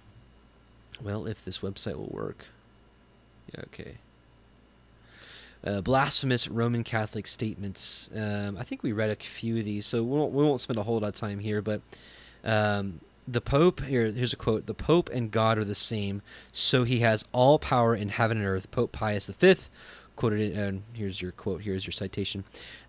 if this website will work. Yeah, okay. Blasphemous Roman Catholic statements. I think we read a few of these, so we won't spend a whole lot of time here, but the Pope, here's a quote, "The Pope and God are the same, so he has all power in heaven and earth." Pope Pius V quoted it, and here's your quote, here's your citation.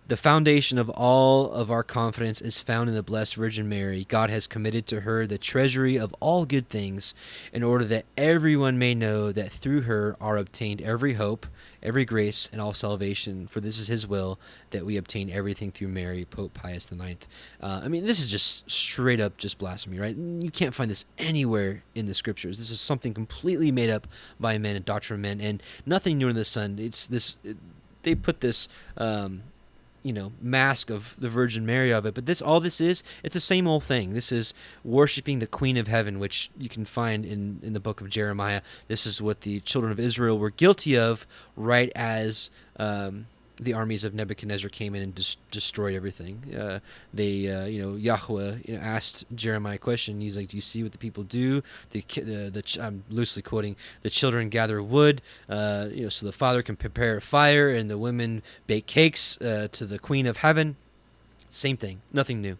"The foundation of all of our confidence is found in the Blessed Virgin Mary. God has committed to her the treasury of all good things, in order that everyone may know that through her are obtained every hope, every grace, and all salvation. For this is his will, that we obtain everything through Mary." Pope Pius IX. This is just straight up just blasphemy, right? You can't find this anywhere in the scriptures. This is something completely made up by men and doctrine of men, and nothing new under the sun. They put this mask of the Virgin Mary of it, but it's the same old thing. This is worshiping the Queen of Heaven, which you can find in the book of Jeremiah. This is what the children of Israel were guilty of right as the armies of Nebuchadnezzar came in and destroyed everything. Yahweh asked Jeremiah a question. He's like, "Do you see what the people do? I'm loosely quoting, the children gather wood, so the father can prepare a fire, and the women bake cakes to the Queen of Heaven." Same thing, nothing new.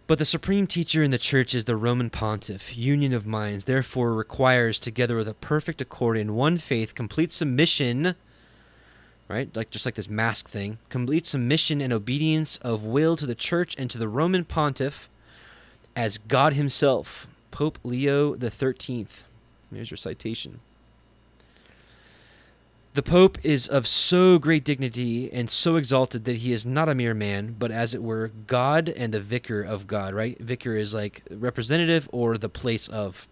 "But the supreme teacher in the church is the Roman pontiff. Union of minds, therefore, requires, together with a perfect accord in one faith, complete submission," right? Just like this mask thing, "complete submission and obedience of will to the church and to the Roman pontiff as God himself." Pope Leo XIII. Here's your citation. "The Pope is of so great dignity and so exalted that he is not a mere man, but as it were God and the vicar of God," right? Vicar is like representative or the place of.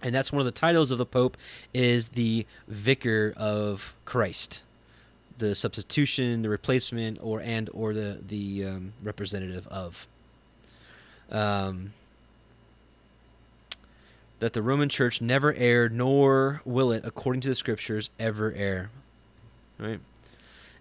And that's one of the titles of the Pope, is the vicar of Christ. The substitution, the replacement, or the representative of. "That the Roman Church never erred, nor will it, according to the Scriptures, ever err." Right?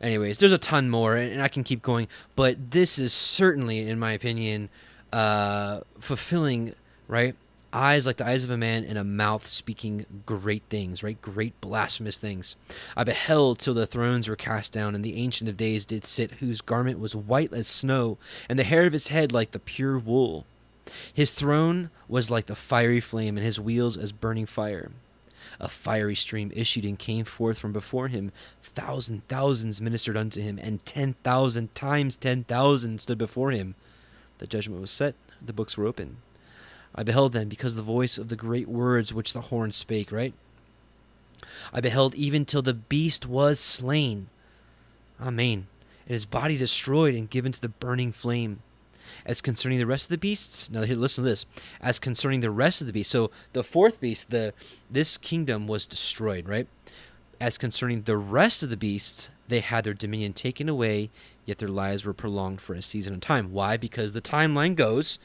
Anyways, there's a ton more, and I can keep going, but this is certainly, in my opinion, fulfilling, right? Eyes like the eyes of a man, and a mouth speaking great things, right? Great blasphemous things. "I beheld till the thrones were cast down, and the Ancient of Days did sit, whose garment was white as snow, and the hair of his head like the pure wool. His throne was like the fiery flame, and his wheels as burning fire. A fiery stream issued and came forth from before him. Thousands ministered unto him, and 10,000 times 10,000 stood before him. The judgment was set, the books were open. I beheld them because of the voice of the great words which the horn spake," right? "I beheld even till the beast was slain. Amen. And his body destroyed and given to the burning flame. As concerning the rest of the beasts," now here, listen to this. "As concerning the rest of the beasts," so the fourth beast, this kingdom was destroyed, right? "As concerning the rest of the beasts, they had their dominion taken away, yet their lives were prolonged for a season of time." Why? Because the timeline goes,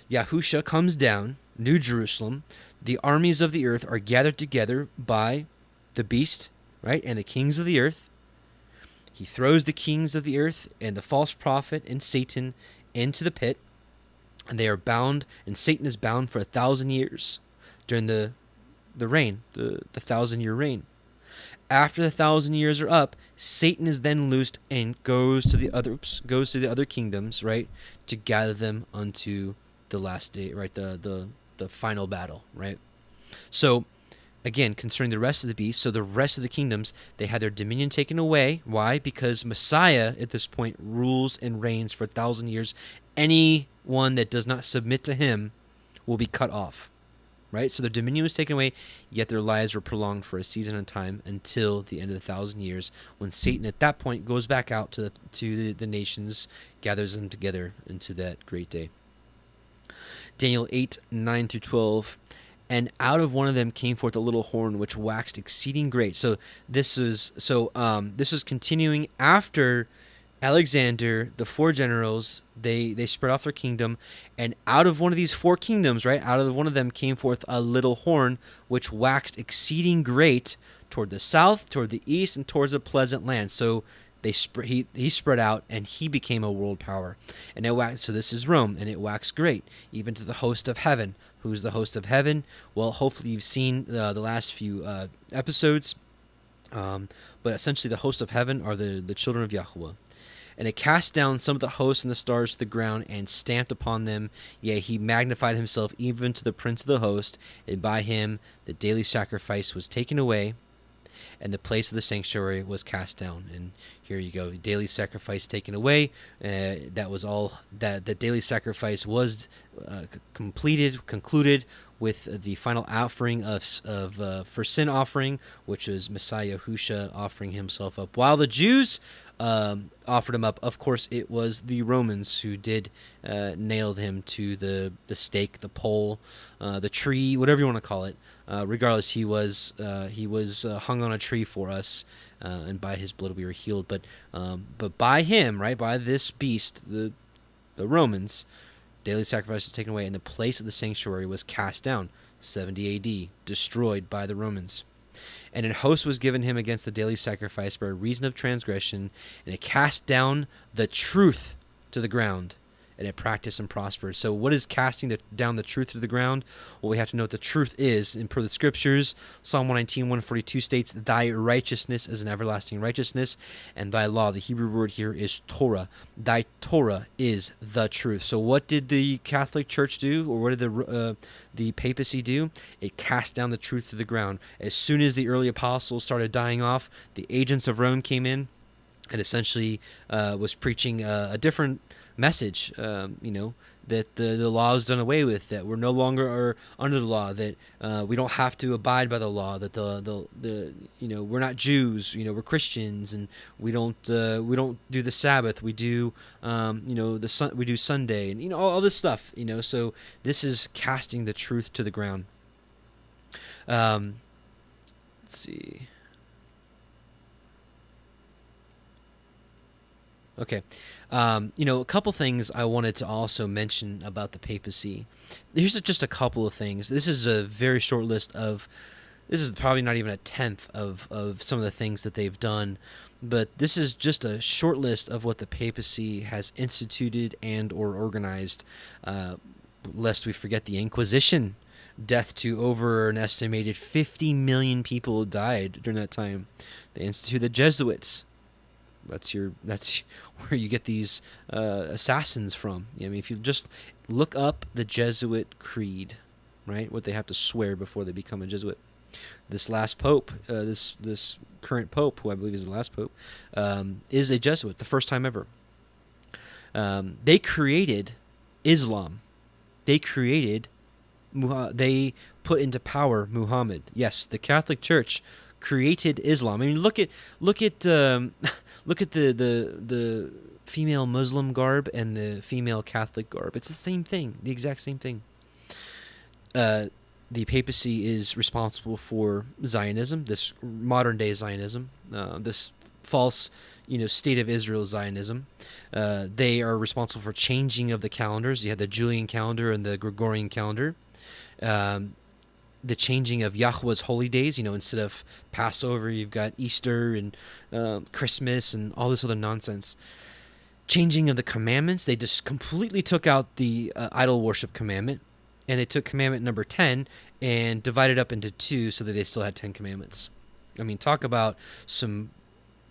Yahusha comes down, New Jerusalem. The armies of the earth are gathered together by the beast, right, and the kings of the earth. He throws the kings of the earth and the false prophet and Satan into the pit, and they are bound, and Satan is bound for 1,000 years during the reign, the 1,000-year reign. After the 1,000 years are up, Satan is then loosed and goes to the other kingdoms, right, to gather them unto the last day, right, the final battle, right. So again, concerning the rest of the beast, so the rest of the kingdoms, they had their dominion taken away. Why? Because Messiah at this point rules and reigns for 1,000 years. Anyone that does not submit to him will be cut off, right? So their dominion was taken away, yet their lives were prolonged for a season of time until the end of the 1,000 years, when Satan at that point goes back out to the nations, gathers them together into that great day. Daniel 8:9-12. And out of one of them came forth a little horn, which waxed exceeding great. So this was continuing after Alexander, the 4 generals. They spread off their kingdom, and out of one of these 4 kingdoms, right, out of one of them came forth a little horn, which waxed exceeding great toward the south, toward the east, and towards a pleasant land. So he spread out, and he became a world power. And it waxed. So this is Rome, and it waxed great, even to the host of heaven. Who's the host of heaven? Well, hopefully you've seen the last few episodes. But essentially the hosts of heaven are the children of Yahweh. And it cast down some of the hosts and the stars to the ground, and stamped upon them. Yea, he magnified himself even to the prince of the host, and by him the daily sacrifice was taken away, and the place of the sanctuary was cast down. And here you go, daily sacrifice taken away. That was all. That the daily sacrifice was concluded with the final offering of for sin offering, which was Messiah Yahusha offering himself up, while the Jews offered him up. Of course, it was the Romans who did nail him to the stake, the pole, the tree, whatever you want to call it. Regardless, he was hung on a tree for us, and by his blood we were healed. But by him, right, by this beast, the Romans, daily sacrifice was taken away, and the place of the sanctuary was cast down. 70 A.D., destroyed by the Romans. And an host was given him against the daily sacrifice by reason of transgression, and it cast down the truth to the ground, and it practiced and prospered. So what is casting down the truth to the ground? Well, we have to know what the truth is. And per the scriptures, Psalm 119, 142 states, thy righteousness is an everlasting righteousness, and thy law, the Hebrew word here is Torah. Thy Torah is the truth. So what did the Catholic Church do, or what did the papacy do? It cast down the truth to the ground. As soon as the early apostles started dying off, the agents of Rome came in and essentially was preaching a different message, that the law is done away with, that we're no longer are under the law, that we don't have to abide by the law, that the we're not Jews, we're Christians, and we don't do the Sabbath, we do we do Sunday, and all this stuff, so this is casting the truth to the ground. Let's see. Okay. A couple things I wanted to also mention about the papacy. Here's just a couple of things. This is a very short list of, this is probably not even a tenth of some of the things that they've done, but this is just a short list of what the papacy has instituted and or organized, lest we forget the Inquisition. Death to over an estimated 50 million people died during that time. They instituted the Jesuits. That's where you get these assassins from. If you just look up the Jesuit creed, right, what they have to swear before they become a Jesuit. This last pope, this current pope, who I believe is the last pope, is a Jesuit, the first time ever. They created Islam. They put into power Muhammad. Yes, the Catholic Church created Islam. Look at the female Muslim garb and the female Catholic garb. It's the same thing, the exact same thing. The papacy is responsible for Zionism, this modern day Zionism, this false state of Israel Zionism. They are responsible for changing of the calendars. You had the Julian calendar and the Gregorian calendar. The changing of Yahweh's holy days, instead of Passover, you've got Easter and Christmas and all this other nonsense. Changing of the commandments, they just completely took out the idol worship commandment, and they took commandment number 10 and divided up into 2 so that they still had 10 commandments. I mean, talk about some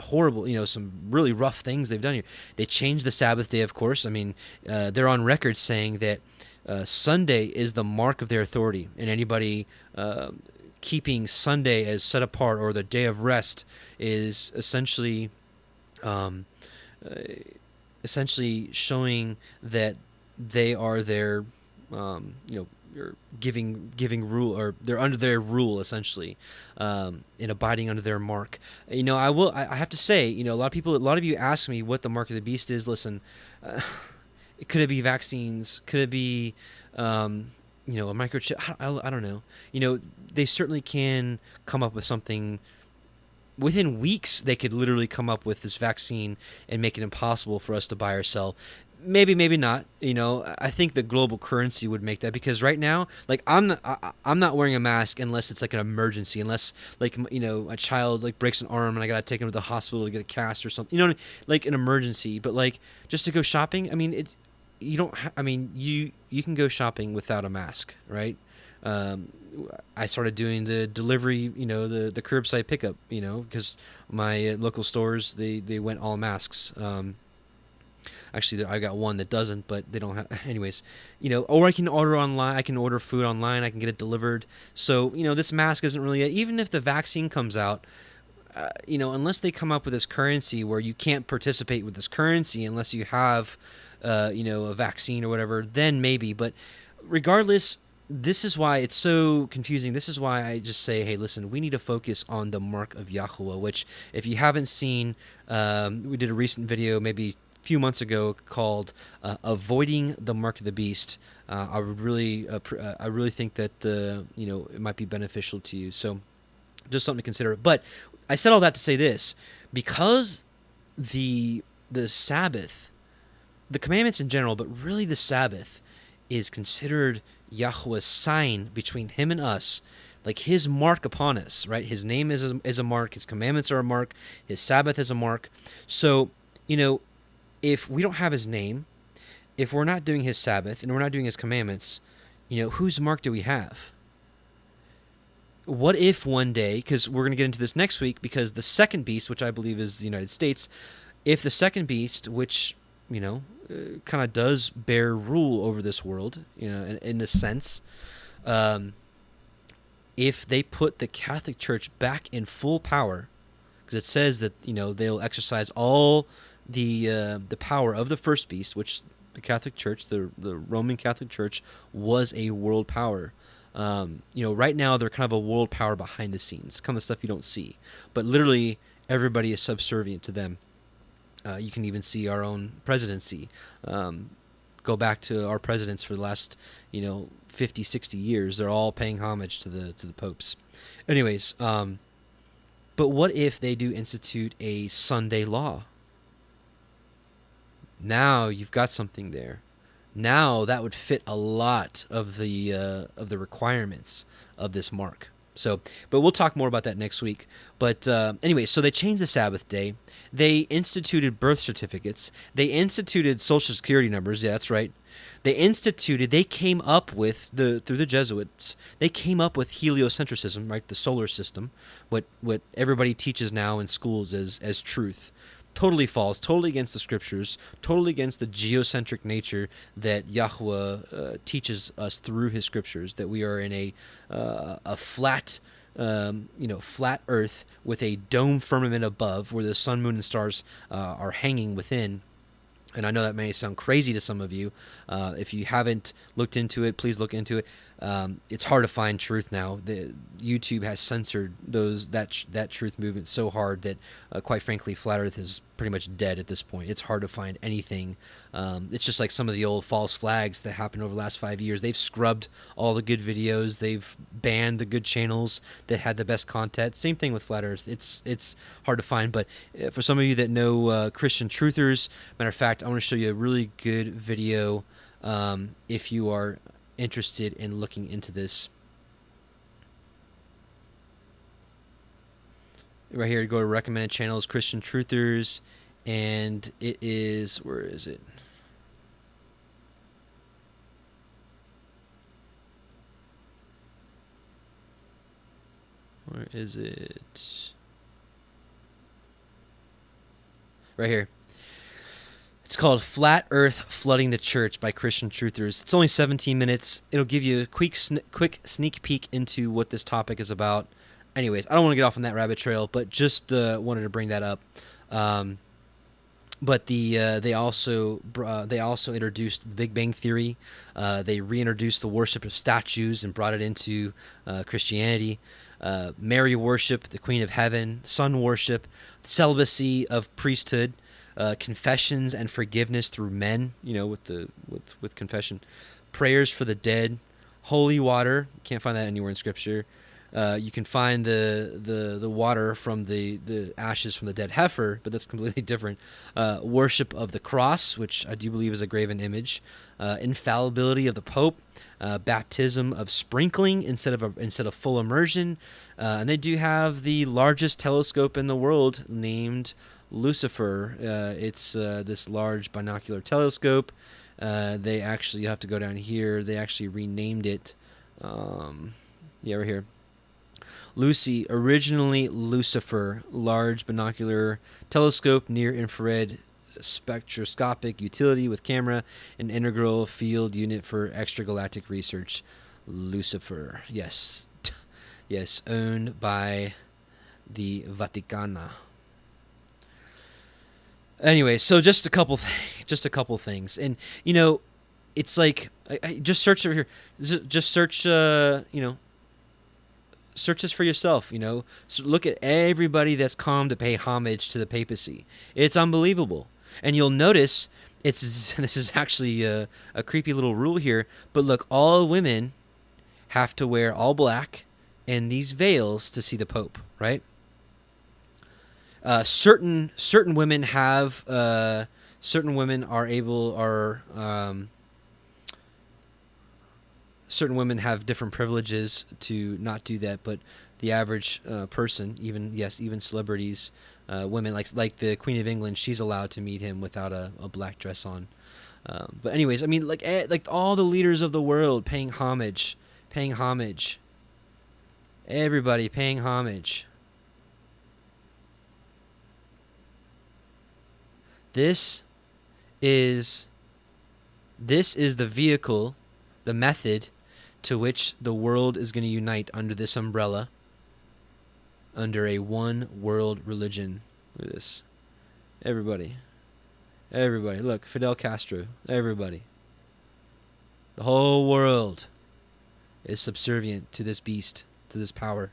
horrible, some really rough things they've done here. They changed the Sabbath day, of course. I mean, they're on record saying that Sunday is the mark of their authority, and anybody keeping Sunday as set apart or the day of rest is essentially showing that they are their you're giving rule, or they're under their rule essentially, and abiding under their mark. I have to say, a lot of you ask me what the mark of the beast is. Listen, could it be vaccines? Could it be a microchip? I don't know. They certainly can come up with something. Within weeks, they could literally come up with this vaccine and make it impossible for us to buy or sell. Maybe not. I think the global currency would make that, because right now, like, I'm not wearing a mask unless it's like an emergency, unless like a child like breaks an arm and I gotta take him to the hospital to get a cast or something. Like an emergency. But like just to go shopping, I mean, you can go shopping without a mask, right? I started doing the delivery, the curbside pickup, because my local stores, they went all masks. Actually, I got one that doesn't, but they don't have. Anyways, or I can order online. I can order food online. I can get it delivered. So, this mask isn't really. Even if the vaccine comes out, unless they come up with this currency where you can't participate with this currency unless you have, a vaccine or whatever, then maybe. But regardless, this is why it's so confusing. This is why I just say, hey, listen, we need to focus on the mark of Yahuwah, which, if you haven't seen, we did a recent video maybe few months ago called "Avoiding the Mark of the Beast." I really think that it might be beneficial to you. So, just something to consider. But I said all that to say this: because the Sabbath, the commandments in general, but really the Sabbath, is considered Yahweh's sign between Him and us, like His mark upon us, right? His name is a mark. His commandments are a mark. His Sabbath is a mark. So, if we don't have His name, if we're not doing His Sabbath and we're not doing His commandments, whose mark do we have? What if one day, because we're going to get into this next week, because the second beast, which I believe is the United States, if the second beast, which, kind of does bear rule over this world, in a sense, if they put the Catholic Church back in full power, because it says that, they'll exercise all the power of the first beast, which the Catholic Church, the Roman Catholic Church, was a world power. Right now they're kind of a world power behind the scenes, kind of stuff you don't see, but literally everybody is subservient to them. You can even see our own presidency. Go back to our presidents for the last 50, 60 years. They're all paying homage to the popes. Anyways, but what if they do institute a Sunday law? Now you've got something there. Now that would fit a lot of the requirements of this mark. So, but we'll talk more about that next week. But anyway, so they changed the Sabbath day. They instituted birth certificates. They instituted Social Security numbers. Yeah, that's right. They came up with, through the Jesuits, they came up with heliocentrism, right? The solar system, what everybody teaches now in schools as truth. Totally false, totally against the scriptures, totally against the geocentric nature that Yahweh teaches us through His scriptures, that we are in a flat, flat earth with a dome firmament above, where the sun, moon, and stars are hanging within. And I know that may sound crazy to some of you. If you haven't looked into it, please look into it. It's hard to find truth now. The YouTube has censored that truth movement so hard that, quite frankly, Flat Earth is pretty much dead at this point. It's hard to find anything. It's just like some of the old false flags that happened over the last 5 years. They've scrubbed all the good videos. They've banned the good channels that had the best content. Same thing with Flat Earth. It's hard to find. But for some of you that know Christian truthers, matter of fact, I want to show you a really good video if you are interested in looking into this. Right here, go to recommended channels, Christian Truthers, and it is, where is it? Where is it? Right here. It's called Flat Earth Flooding the Church by Christian Truthers. It's only 17 minutes. It'll give you a quick sneak peek into what this topic is about. Anyways, I don't want to get off on that rabbit trail, but just wanted to bring that up. But they also introduced the Big Bang Theory. They reintroduced the worship of statues and brought it into Christianity. Mary worship, the Queen of Heaven, sun worship, celibacy of priesthood. Confessions and forgiveness through men, with confession, prayers for the dead, holy water. Can't find that anywhere in Scripture. You can find the water from the ashes from the dead heifer, but that's completely different. Worship of the cross, which I do believe is a graven image. Infallibility of the Pope. Baptism of sprinkling instead of full immersion. And they do have the largest telescope in the world named Lucifer. It's this large binocular telescope. They actually, you have to go down here. They actually renamed it. Right here. Originally Lucifer, large binocular telescope, near infrared spectroscopic utility with camera, an integral field unit for extragalactic research. Lucifer, yes, yes, owned by the Vaticana. Anyway, so just a couple things, and it's like I just search over here, just search, search this for yourself. So look at everybody that's come to pay homage to the papacy. It's unbelievable, and you'll notice this is actually a creepy little rule here. But look, all women have to wear all black and these veils to see the Pope, right? Certain women have certain women have different privileges to not do that, but the average person, even celebrities, women like the Queen of England, she's allowed to meet him without a black dress on. But anyways, I mean, like all the leaders of the world paying homage, everybody paying homage. This is the vehicle, the method to which the world is going to unite under this umbrella, under a one world religion. Look at this. Everybody. Look, Fidel Castro. Everybody. The whole world is subservient to this beast, to this power.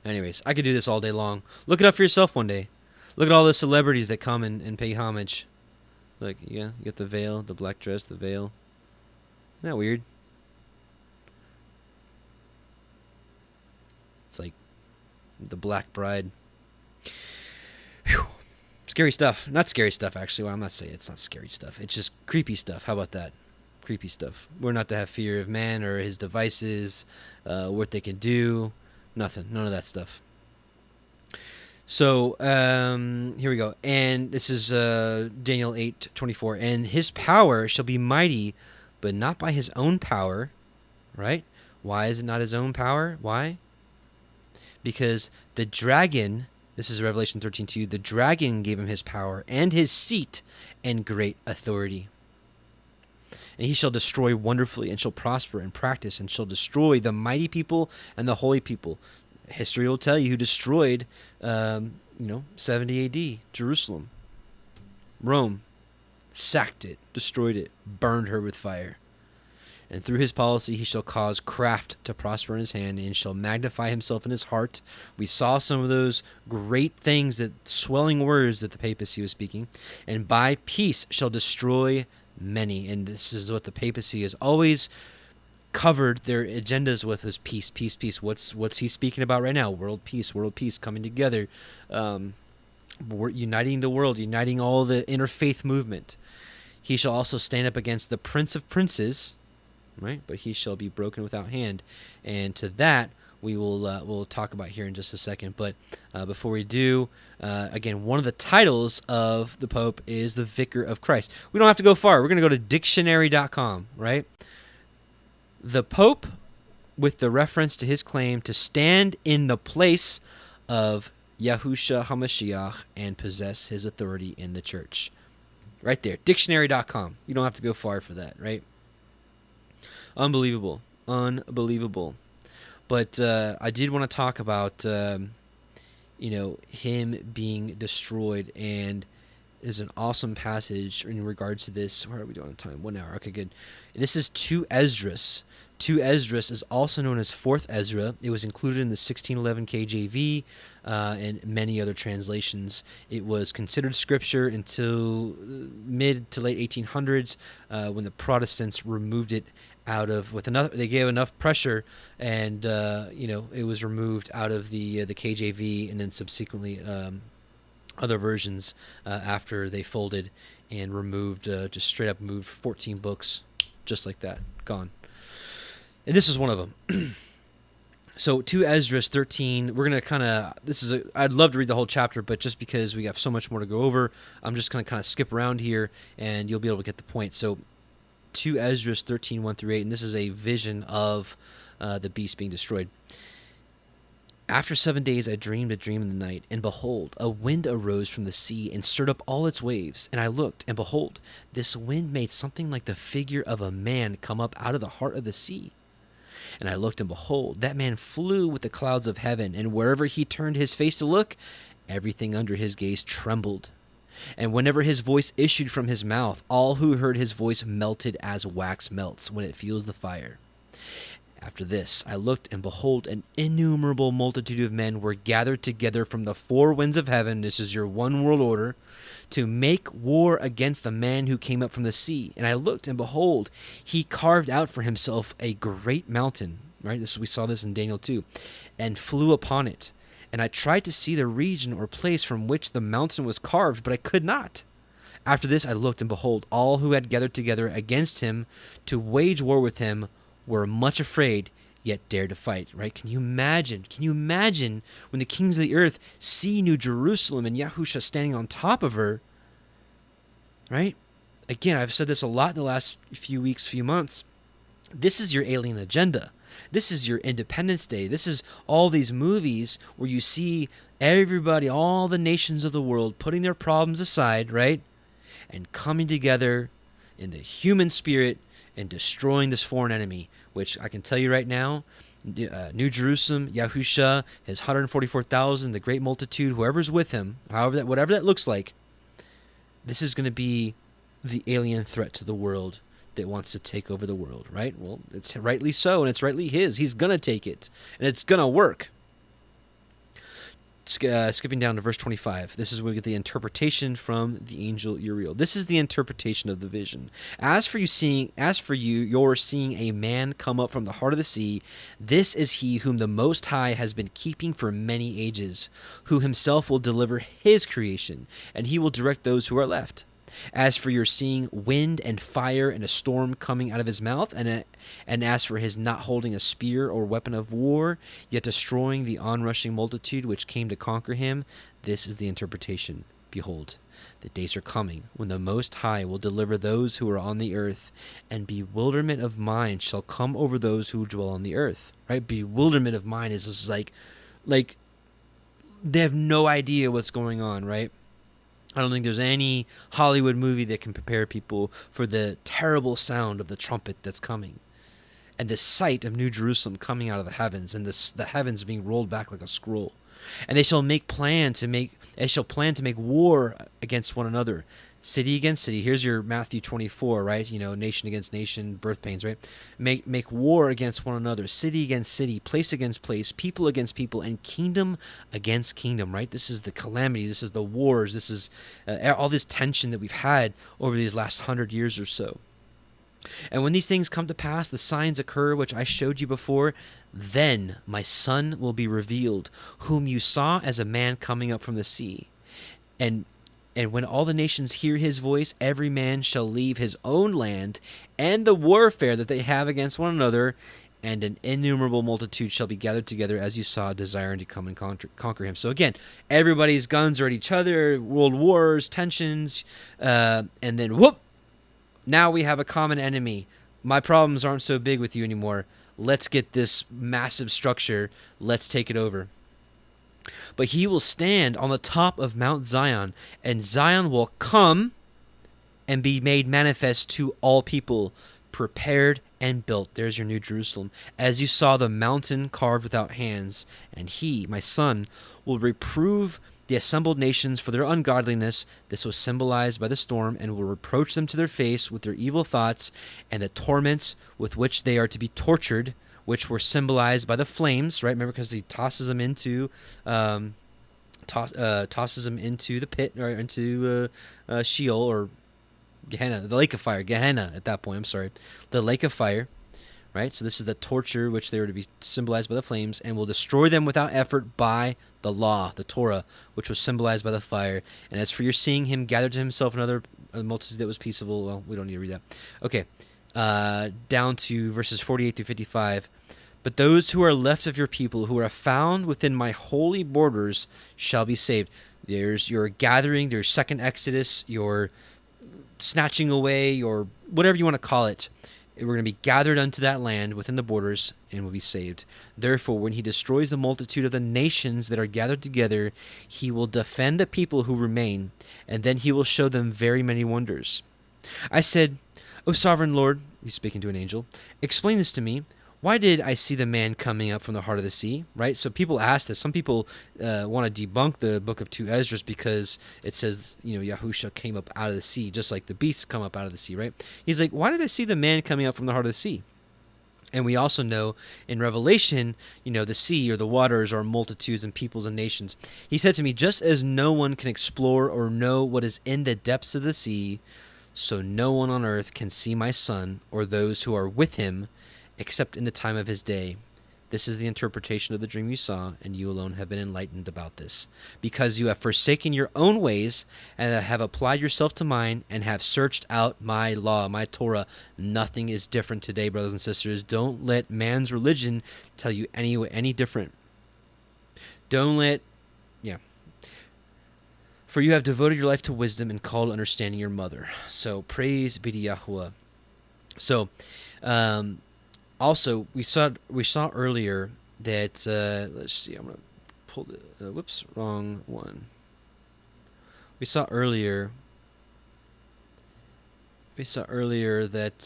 Anyways, I could do this all day long. Look it up for yourself one day. Look at all the celebrities that come and pay homage. Look, yeah, you got the veil, the black dress, the veil. Isn't that weird? It's like the Black Bride. Whew. Scary stuff. Not scary stuff, actually. Well, I'm not saying it's not scary stuff. It's just creepy stuff. How about that? Creepy stuff. We're not to have fear of man or his devices, what they can do. Nothing. None of that stuff. So, here we go. And this is Daniel 8:24. And his power shall be mighty, but not by his own power. Right? Why is it not his own power? Why? Because the dragon, this is Revelation 13:2, the dragon gave him his power and his seat and great authority. And he shall destroy wonderfully, and shall prosper and practice, and shall destroy the mighty people and the holy people. History will tell you who destroyed, 70 A.D. Jerusalem. Rome sacked it, destroyed it, burned her with fire. And through his policy he shall cause craft to prosper in his hand, and shall magnify himself in his heart. We saw some of those great things, that swelling words that the papacy was speaking. And by peace shall destroy many. And this is what the papacy has always covered their agendas with, is peace, peace, peace. What's he speaking about right now? World peace, coming together, uniting the world, uniting all the interfaith movement. He shall also stand up against the prince of princes, right? But he shall be broken without hand. And to that we will we'll talk about here in just a second. But before we do, again, one of the titles of the Pope is the Vicar of Christ. We don't have to go far. We're going to go to dictionary.com, right? The Pope, with the reference to his claim to stand in the place of Yahushua HaMashiach and possess his authority in the church. Right there, dictionary.com. You don't have to go far for that, right? Unbelievable. But I did want to talk about, him being destroyed, and there's an awesome passage in regards to this. Where are we doing on time? 1 hour. Okay, good. This is 2 Esdras. 2 Esdras is also known as 4th Ezra. It was included in the 1611 KJV and many other translations. It was considered scripture until mid to late 1800s when the Protestants removed it they gave enough pressure, and it was removed out of the KJV, and then subsequently other versions after they folded and removed, just straight up moved 14 books just like that, gone. And this is one of them. So 2 Esdras 13, we're going to I'd love to read the whole chapter, but just because we have so much more to go over, I'm just going to kind of skip around here, and you'll be able to get the point. So 2 Esdras 13, 1 through 8, and this is a vision of the beast being destroyed. After 7 days I dreamed a dream in the night, and behold, a wind arose from the sea and stirred up all its waves. And I looked, and behold, this wind made something like the figure of a man come up out of the heart of the sea. And I looked, and behold, that man flew with the clouds of heaven, and wherever he turned his face to look, everything under his gaze trembled. And whenever his voice issued from his mouth, all who heard his voice melted as wax melts when it feels the fire. After this I looked, and behold, an innumerable multitude of men were gathered together from the 4 winds of heaven, this is your one world order, to make war against the man who came up from the sea. And I looked, and behold, he carved out for himself a great mountain, right? We saw this in Daniel 2, and flew upon it. And I tried to see the region or place from which the mountain was carved, but I could not. After this I looked, and behold, all who had gathered together against him to wage war with him were much afraid, yet dared to fight, right? Can you imagine when the kings of the earth see New Jerusalem and Yahusha standing on top of her, right? Again, I've said this a lot in the last few weeks, few months. This is your alien agenda. This is your Independence Day. This is all these movies where you see everybody, all the nations of the world, putting their problems aside, right? And coming together in the human spirit and destroying this foreign enemy, which I can tell you right now, New Jerusalem, Yahusha, his 144,000, the great multitude, whoever's with him, whatever that looks like, this is going to be the alien threat to the world that wants to take over the world, right? Well, it's rightly so, and it's rightly his. He's going to take it, and it's going to work. Skipping down to verse 25. This is where we get the interpretation from the angel Uriel. This is the interpretation of the vision. As for you, you're seeing a man come up from the heart of the sea. This is he whom the Most High has been keeping for many ages, who himself will deliver his creation, and he will direct those who are left. As for your seeing wind and fire and a storm coming out of his mouth, and as for his not holding a spear or weapon of war, yet destroying the onrushing multitude which came to conquer him, this is the interpretation. Behold, the days are coming when the Most High will deliver those who are on the earth, and bewilderment of mind shall come over those who dwell on the earth. Right? Bewilderment of mind is just like they have no idea what's going on, right? I don't think there's any Hollywood movie that can prepare people for the terrible sound of the trumpet that's coming. and the sight of New Jerusalem coming out of the heavens, and the heavens being rolled back like a scroll. And they shall plan to make war against one another, city against city. Here's your Matthew 24, right? Nation against nation, birth pains, right? Make war against one another, city against city, place against place, people against people, and kingdom against kingdom, right? This is the calamity. This is the wars. This is all this tension that we've had over these last 100 years or so. And when these things come to pass, the signs occur which I showed you before, then my Son will be revealed, whom you saw as a man coming up from the sea. And when all the nations hear his voice, every man shall leave his own land and the warfare that they have against one another, and an innumerable multitude shall be gathered together, as you saw, desiring to come and conquer him. So again, everybody's guns are at each other, world wars, tensions, and then whoop! Now we have a common enemy. My problems aren't so big with you anymore. Let's get this massive structure. Let's take it over. But he will stand on the top of Mount Zion, and Zion will come and be made manifest to all people, prepared and built. There's your New Jerusalem. As you saw the mountain carved without hands, and he, my Son, will reprove the assembled nations for their ungodliness. This was symbolized by the storm, and will reproach them to their face with their evil thoughts and the torments with which they are to be tortured, which were symbolized by the flames, right? Remember, because he tosses them into the pit, or into Sheol, or Gehenna, the lake of fire. Gehenna at that point. I'm sorry, the lake of fire. Right, so this is the torture which they were to be symbolized by the flames, and will destroy them without effort by the law, the Torah, which was symbolized by the fire. And as for your seeing him gather to himself another multitude that was peaceable, well, we don't need to read that. Okay, down to verses 48 through 55. But those who are left of your people, who are found within my holy borders, shall be saved. There's your gathering, there's second Exodus, your snatching away, your whatever you want to call it. We're going to be gathered unto that land within the borders, and will be saved. Therefore, when he destroys the multitude of the nations that are gathered together, he will defend the people who remain, and then he will show them very many wonders. I said, O sovereign Lord, he's speaking to an angel, explain this to me. Why did I see the man coming up from the heart of the sea? Right? So people ask this. Some people want to debunk the book of 2 Esdras because it says, Yahusha came up out of the sea, just like the beasts come up out of the sea, right? He's like, why did I see the man coming up from the heart of the sea? And we also know in Revelation, the sea or the waters are multitudes and peoples and nations. He said to me, just as no one can explore or know what is in the depths of the sea, so no one on earth can see my Son or those who are with him, except in the time of his day. This is the interpretation of the dream you saw, and you alone have been enlightened about this. Because you have forsaken your own ways, and have applied yourself to mine, and have searched out my law, my Torah. Nothing is different today, brothers and sisters. Don't let man's religion tell you any different. Don't let, For you have devoted your life to wisdom, and called understanding your mother. So praise be to Yahuwah. So, also, we saw earlier that, let's see, I'm going to pull the, whoops, wrong one. We saw earlier that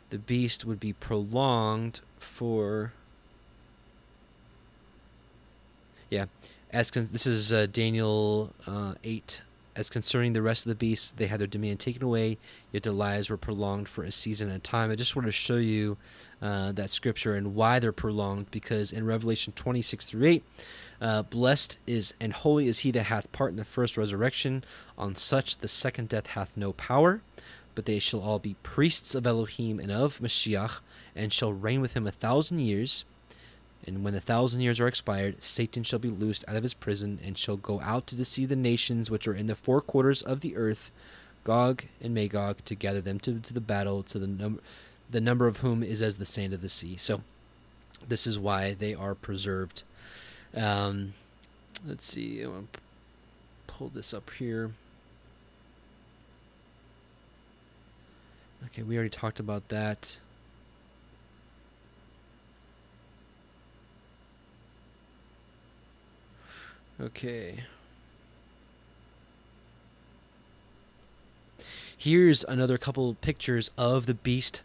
the beast would be prolonged for, this is Daniel 8. As concerning the rest of the beasts, they had their dominion taken away, yet their lives were prolonged for a season at a time. I just wanted to show you that scripture and why they're prolonged, because in Revelation 26-8, blessed is and holy is he that hath part in the first resurrection. On such the second death hath no power, but they shall all be priests of Elohim and of Mashiach, and shall reign with him 1,000 years. And when the 1,000 years are expired, Satan shall be loosed out of his prison, and shall go out to deceive the nations which are in the four quarters of the earth, Gog and Magog, to gather them to the battle, to the number of whom is as the sand of the sea. So this is why they are preserved. Let's see. I want to pull this up here. Okay, we already talked about that. Okay. Here's another couple pictures of the beast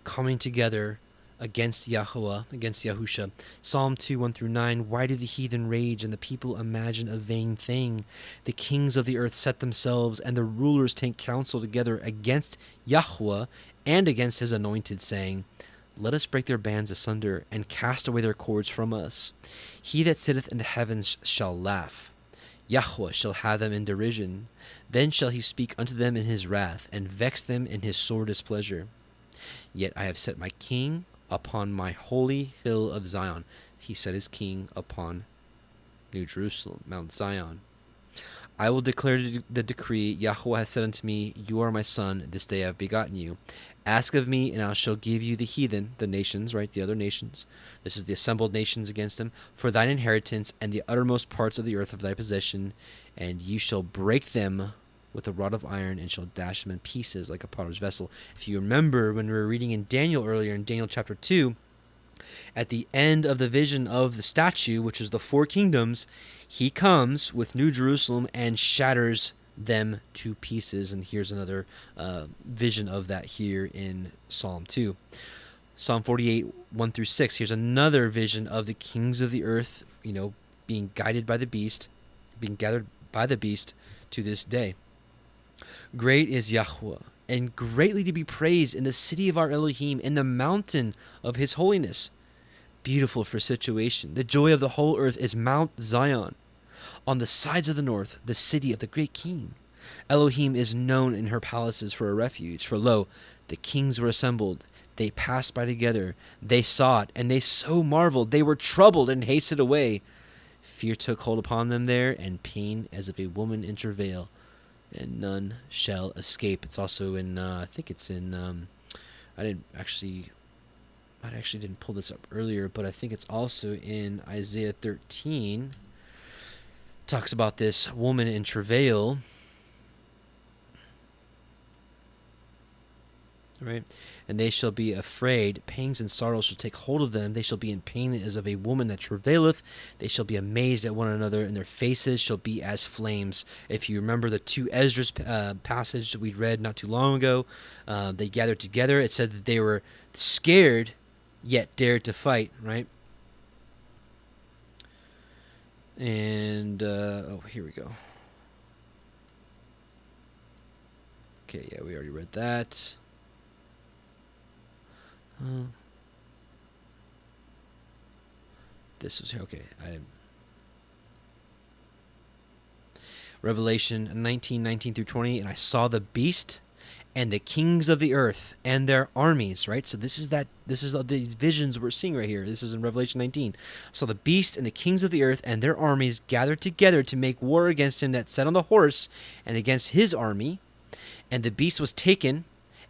coming together against Yahweh, against Yahusha. Psalm 2, 1 through 9. Why do the heathen rage and the people imagine a vain thing? The kings of the earth set themselves, and the rulers take counsel together against Yahweh and against his anointed, saying, let us break their bands asunder, and cast away their cords from us. He that sitteth in the heavens shall laugh. Yahweh shall have them in derision. Then shall he speak unto them in his wrath, and vex them in his sore displeasure. Yet I have set my king upon my holy hill of Zion. He set his king upon New Jerusalem, Mount Zion. I will declare the decree. Yahweh hath said unto me, you are my son, this day I have begotten you. Ask of me, and I shall give you the heathen, the nations, right, the other nations. This is the assembled nations against them, for thine inheritance, and the uttermost parts of the earth of thy possession. And you shall break them with a rod of iron, and shall dash them in pieces like a potter's vessel. If you remember when we were reading in Daniel earlier, in Daniel chapter 2, at the end of the vision of the statue, which is the four kingdoms, he comes with New Jerusalem and shatters them to pieces. And here's another vision of that here in Psalm 2. Psalm 48, 1 through 6. Here's another vision of the kings of the earth, being guided by the beast, being gathered by the beast to this day. Great is Yahweh, and greatly to be praised in the city of our Elohim, in the mountain of his holiness. Beautiful for situation. The joy of the whole earth is Mount Zion. On the sides of the north, the city of the great king. Elohim is known in her palaces for a refuge. For lo, the kings were assembled. They passed by together. They saw it, and they so marveled. They were troubled and hasted away. Fear took hold upon them there, and pain as of a woman in travail, and none shall escape. It's also in, I think it's in, I actually didn't pull this up earlier, but I think it's also in Isaiah 13. Talks about this woman in travail, right? And they shall be afraid. Pangs and sorrows shall take hold of them. They shall be in pain as of a woman that travaileth. They shall be amazed at one another, and their faces shall be as flames. If you remember the 2 Esdras passage that we read not too long ago, they gathered together. It said that they were scared, yet dared to fight, right? And, here we go. Okay, yeah, we already read that. This was, okay, Revelation 19, through 20, and I saw the beast and the kings of the earth and their armies, right? So this is these visions we're seeing right here. This is in Revelation 19. So the beast and the kings of the earth and their armies gathered together to make war against him that sat on the horse and against his army. And the beast was taken,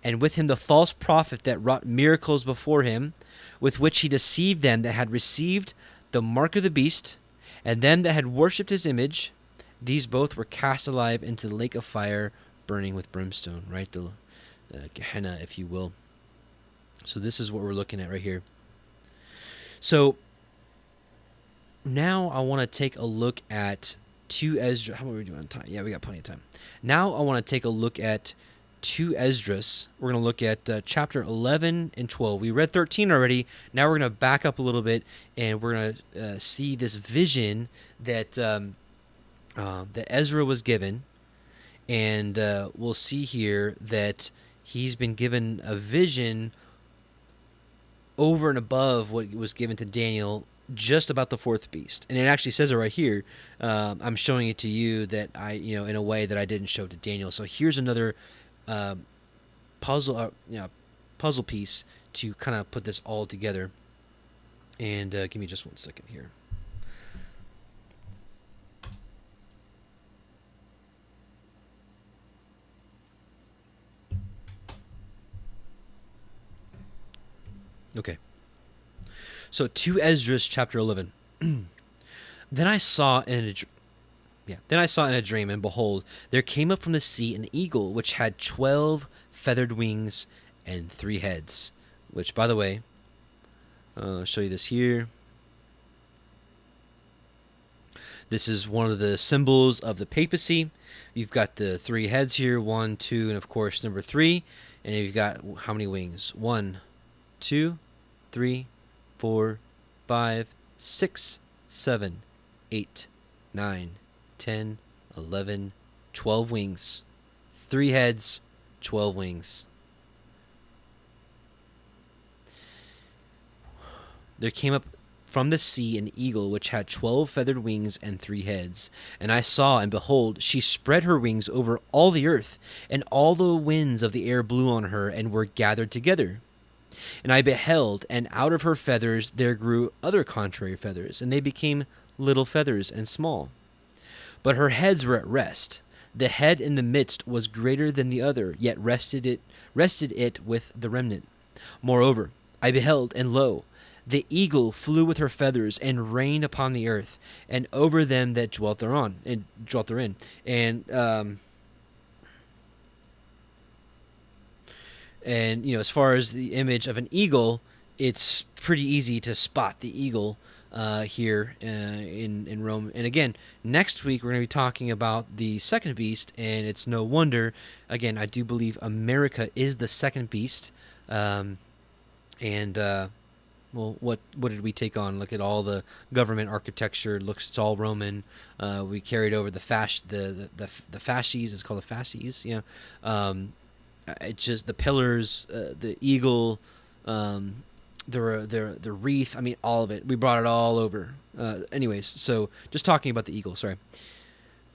and with him the false prophet that wrought miracles before him, with which he deceived them that had received the mark of the beast, and them that had worshipped his image. These both were cast alive into the lake of fire, burning with brimstone, right? The Gehenna, if you will. So this is what we're looking at right here. So now I want to take a look at 2 Esdras. How are we doing on time? Yeah, we got plenty of time. Now I want to take a look at 2 Esdras. We're going to look at chapter 11 and 12. We read 13 already. Now we're going to back up a little bit, and we're going to see this vision that that Ezra was given. And we'll see here that he's been given a vision over and above what was given to Daniel just about the 4th beast. And it actually says it right here. I'm showing it to you that in a way that I didn't show to Daniel. So here's another puzzle piece to kind of put this all together. And give me just 1 second here. Okay. So 2 Esdras chapter 11. Then I saw in a dream, and behold, there came up from the sea an eagle, which had 12 feathered wings and 3 heads. Which, by the way, I'll show you this here. This is one of the symbols of the papacy. You've got the 3 heads here, 1, 2, and of course number 3. And you've got how many wings? 1, 2, 3, 4, 5, 6, 7, 8, 9, 10, 11, 12 wings. 3 heads, 12 wings. There came up from the sea an eagle which had 12 feathered wings and 3 heads. And I saw, and behold, she spread her wings over all the earth, and all the winds of the air blew on her and were gathered together. And I beheld, and out of her feathers there grew other contrary feathers, and they became little feathers and small. But her heads were at rest. The head in the midst was greater than the other, yet rested it with the remnant. Moreover, I beheld, and lo, the eagle flew with her feathers and rained upon the earth, and over them that dwelt therein. And you know, as far as the image of an eagle, it's pretty easy to spot the eagle here in Rome. And again, next week we're going to be talking about the second beast, and it's no wonder. Again, I do believe America is the second beast. Well, what did we take on? Look at all the government architecture. It's all Roman. We carried over the fasces. It's called the fasces. Yeah. It just the pillars, the eagle, the wreath. I mean, all of it. We brought it all over. Anyways, so just talking about the eagle. Sorry.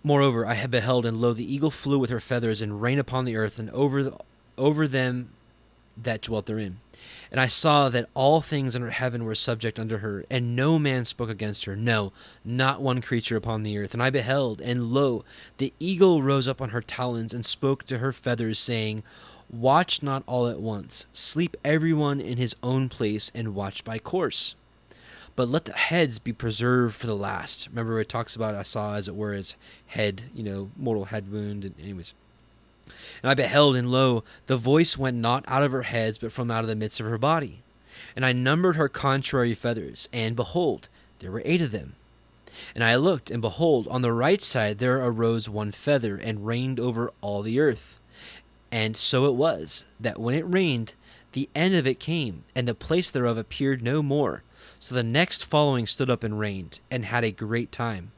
Moreover, I had beheld, and lo, the eagle flew with her feathers and rained upon the earth and over them that dwelt therein. And I saw that all things under heaven were subject unto her, and no man spoke against her, no, not one creature upon the earth. And I beheld, and lo, the eagle rose up on her talons and spoke to her feathers, saying, Watch not all at once, sleep everyone in his own place, and watch by course. But let the heads be preserved for the last. Remember, it talks about, I saw, as it were, his head, mortal head wound. And anyways. And I beheld, and lo, the voice went not out of her heads, but from out of the midst of her body. And I numbered her contrary feathers, and behold, there were 8 of them. And I looked, and behold, on the right side there arose 1 feather, and reigned over all the earth. And so it was, that when it rained, the end of it came, and the place thereof appeared no more. So the next following stood up and reigned, and had a great time.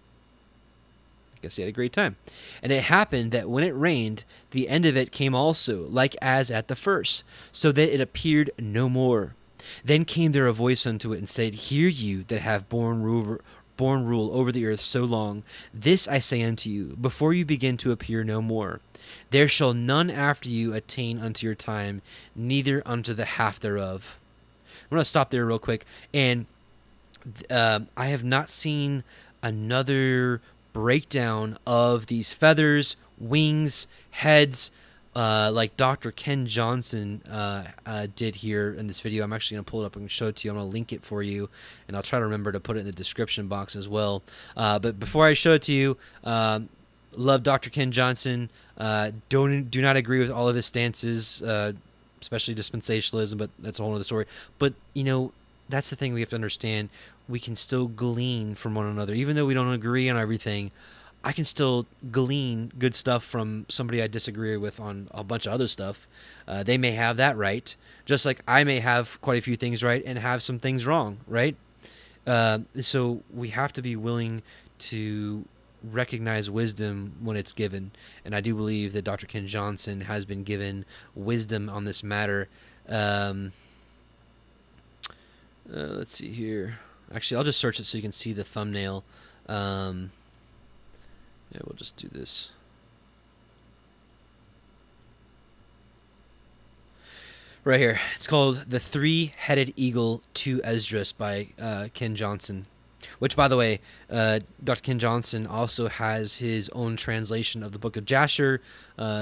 I guess he had a great time. And it happened that when it rained, the end of it came also, like as at the first, so that it appeared no more. Then came there a voice unto it, and said, Hear you that have borne rule over the earth so long, this I say unto you, before you begin to appear no more. There shall none after you attain unto your time, neither unto the half thereof. I'm going to stop there real quick. And I have not seen another breakdown of these feathers, wings, heads, like Dr. Ken Johnson did here in this video. I'm actually going to pull it up and show it to you. I'm going to link it for you, and I'll try to remember to put it in the description box as well. But before I show it to you, love Dr. Ken Johnson. Do not agree with all of his stances, especially dispensationalism, but that's a whole other story. But, that's the thing we have to understand. We can still glean from one another. Even though we don't agree on everything, I can still glean good stuff from somebody I disagree with on a bunch of other stuff. They may have that right, just like I may have quite a few things right and have some things wrong, right? So we have to be willing to recognize wisdom when it's given. And I do believe that Dr. Ken Johnson has been given wisdom on this matter. Let's see here. Actually, I'll just search it so you can see the thumbnail. Yeah, we'll just do this. Right here. It's called The Three-Headed Eagle to Esdras by Ken Johnson. Which, by the way, Dr. Ken Johnson also has his own translation of the Book of Jasher.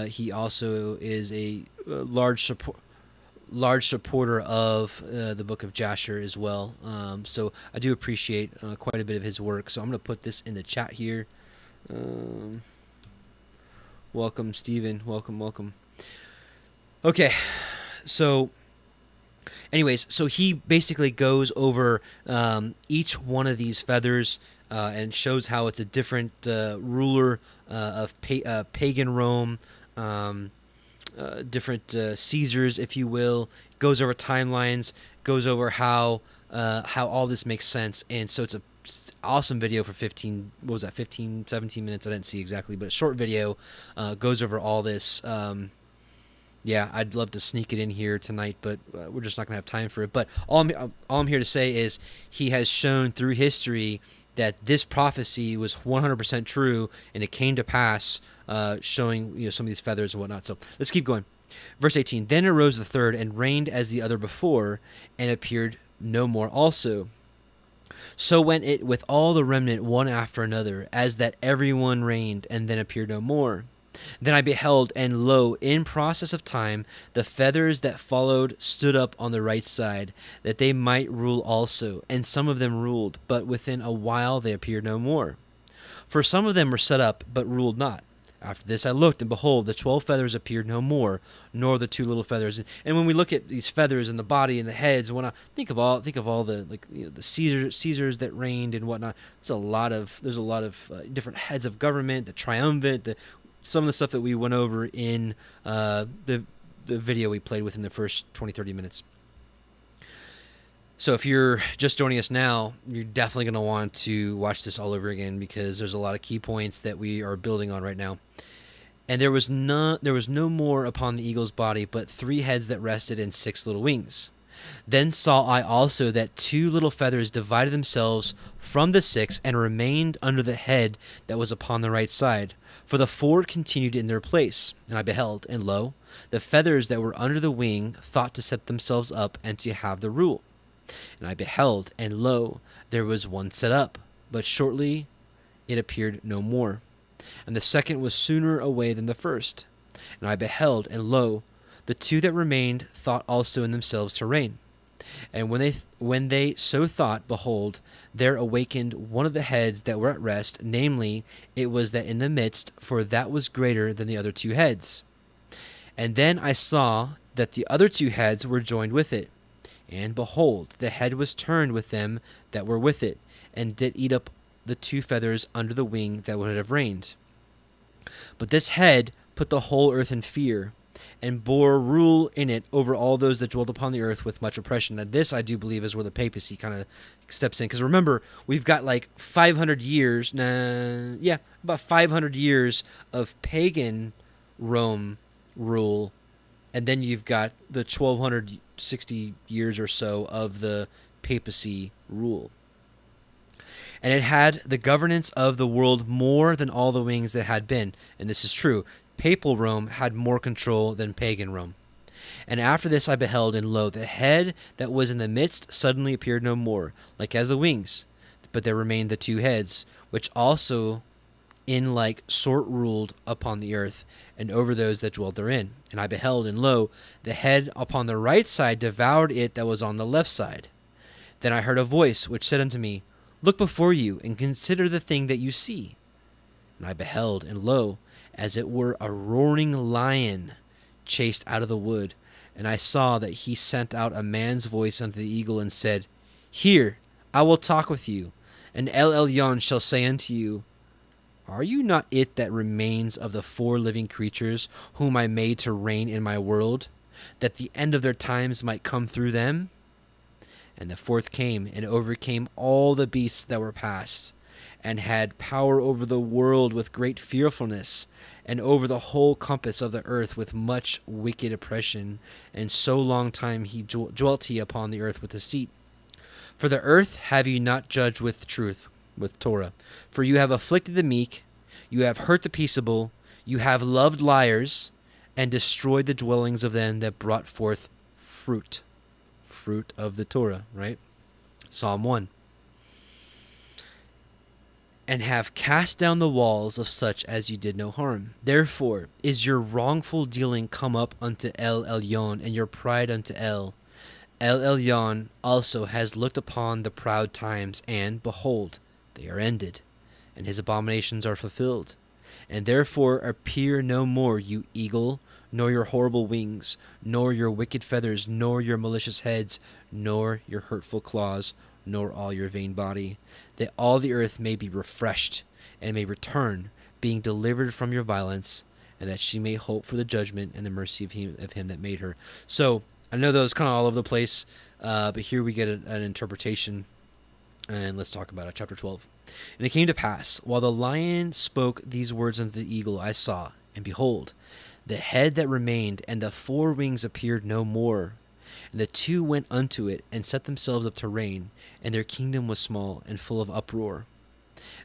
He also is a large supporter of the Book of Jasher as well. So I do appreciate quite a bit of his work. So I'm going to put this in the chat here. Welcome, Stephen. Welcome. Okay, so anyways, so he basically goes over each one of these feathers and shows how it's a different ruler of pagan Rome. Caesars, if you will, goes over timelines, goes over how all this makes sense. And so it's a awesome video for 15, what was that, 15, 17 minutes? I didn't see exactly, but a short video, goes over all this. Yeah, I'd love to sneak it in here tonight, but we're just not going to have time for it. But all I'm here to say is he has shown through history that this prophecy was 100% true, and it came to pass, showing some of these feathers and whatnot. So let's keep going. Verse 18, then arose the third and reigned as the other before, and appeared no more also. So went it with all the remnant one after another, as that every one reigned, and then appeared no more. Then I beheld, and lo, in process of time, the feathers that followed stood up on the right side, that they might rule also. And some of them ruled, but within a while they appeared no more. For some of them were set up, but ruled not. After this I looked, and behold, the 12 feathers appeared no more, nor the 2 little feathers. And when we look at these feathers and the body and the heads and whatnot, think of all the the Caesars that reigned and whatnot. There's a lot of different heads of government, the triumvirate, some of the stuff that we went over in the video we played within the first 20-30 minutes. So if you're just joining us now, you're definitely going to want to watch this all over again, because there's a lot of key points that we are building on right now. And there was no more upon the eagle's body, but 3 heads that rested and 6 little wings. Then saw I also that 2 little feathers divided themselves from the 6 and remained under the head that was upon the right side. For the 4 continued in their place. And I beheld, and lo, the feathers that were under the wing thought to set themselves up and to have the rule. And I beheld, and lo, there was one set up, but shortly it appeared no more. And the second was sooner away than the first. And I beheld, and lo, the 2 that remained thought also in themselves to reign. And when they so thought, behold, there awakened one of the heads that were at rest, namely, it was that in the midst, for that was greater than the other 2 heads. And then I saw that the other 2 heads were joined with it. And behold, the head was turned with them that were with it, and did eat up the 2 feathers under the wing that would have reigned. But this head put the whole earth in fear, and bore rule in it over all those that dwelt upon the earth with much oppression. Now this, I do believe, is where the papacy kind of steps in. Because remember, we've got like 500 years, about 500 years of pagan Rome rule. And then you've got the 1260 years or so of the papacy rule. And it had the governance of the world more than all the wings that had been. And this is true. Papal Rome had more control than pagan Rome. And after this I beheld, and lo, the head that was in the midst suddenly appeared no more, like as the wings. But there remained the 2 heads, which also in like sort ruled upon the earth, and over those that dwelt therein. And I beheld, and lo, the head upon the right side devoured it that was on the left side. Then I heard a voice which said unto me, Look before you, and consider the thing that you see. And I beheld, and lo, as it were a roaring lion chased out of the wood. And I saw that he sent out a man's voice unto the eagle, and said, Here, I will talk with you. And El Elyon shall say unto you, Are you not it that remains of the 4 living creatures, whom I made to reign in my world, that the end of their times might come through them? And the 4th came, and overcame all the beasts that were past, and had power over the world with great fearfulness, and over the whole compass of the earth with much wicked oppression. And so long time he dwelt he upon the earth with deceit. For the earth have you not judged with truth, with Torah. For you have afflicted the meek, you have hurt the peaceable, you have loved liars, and destroyed the dwellings of them that brought forth fruit. Fruit of the Torah, right? Psalm 1. And have cast down the walls of such as you did no harm. Therefore is your wrongful dealing come up unto El Elyon, and your pride unto El. El Elyon also has looked upon the proud times, and, behold, they are ended, and his abominations are fulfilled. And therefore appear no more, you eagle, nor your horrible wings, nor your wicked feathers, nor your malicious heads, nor your hurtful claws, nor all your vain body, that all the earth may be refreshed, and may return, being delivered from your violence, and that she may hope for the judgment and the mercy of him that made her. So I know that was kind of all over the place, but here we get an interpretation, and let's talk about it. Chapter 12. And it came to pass, while the lion spoke these words unto the eagle, I saw, and behold, the head that remained, and the four wings appeared no more. And the two went unto it, and set themselves up to reign, and their kingdom was small, and full of uproar.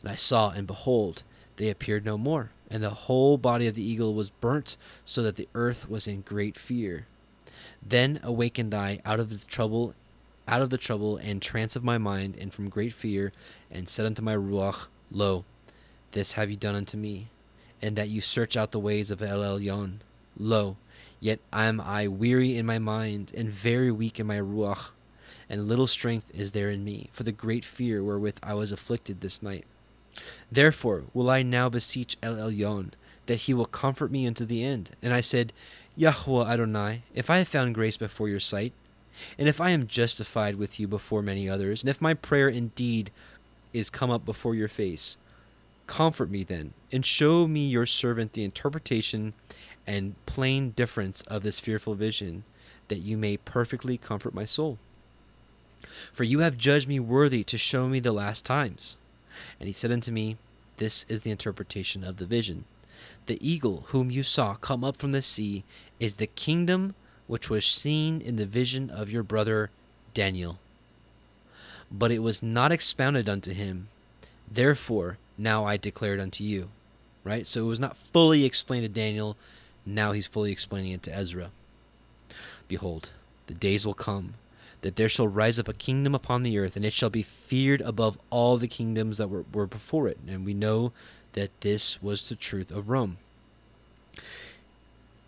And I saw, and behold, they appeared no more, and the whole body of the eagle was burnt, so that the earth was in great fear. Then awakened I out of the trouble and trance of my mind, and from great fear, and said unto my ruach, Lo, this have you done unto me, and that you search out the ways of El Elyon. Lo, yet am I weary in my mind, and very weak in my ruach, and little strength is there in me, for the great fear wherewith I was afflicted this night. Therefore will I now beseech El Elyon, that he will comfort me unto the end. And I said, Yahweh Adonai, if I have found grace before your sight, and if I am justified with you before many others, and if my prayer indeed is come up before your face, comfort me then, and show me your servant the interpretation and plain difference of this fearful vision, that you may perfectly comfort my soul. For you have judged me worthy to show me the last times. And he said unto me, This is the interpretation of the vision. The eagle whom you saw come up from the sea is the kingdom which was seen in the vision of your brother Daniel. But it was not expounded unto him. Therefore, now I declare it unto you. Right? So it was not fully explained to Daniel. Now he's fully explaining it to Ezra. Behold, the days will come, that there shall rise up a kingdom upon the earth, and it shall be feared above all the kingdoms that were before it. And we know that this was the truth of Rome.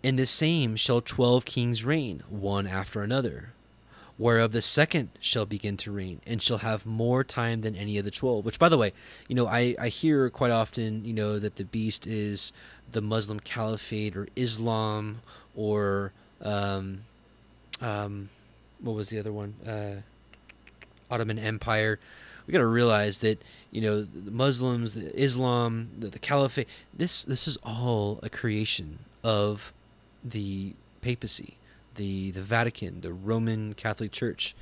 In the same shall 12 kings reign, one after another, whereof the second shall begin to reign, and shall have more time than any of the 12. Which, by the way, I hear quite often, that the beast is the Muslim Caliphate or Islam or what was the other one? Ottoman Empire. We got to realize that the Muslims, the Islam, the Caliphate. This is all a creation of the papacy, the Vatican, the Roman Catholic Church.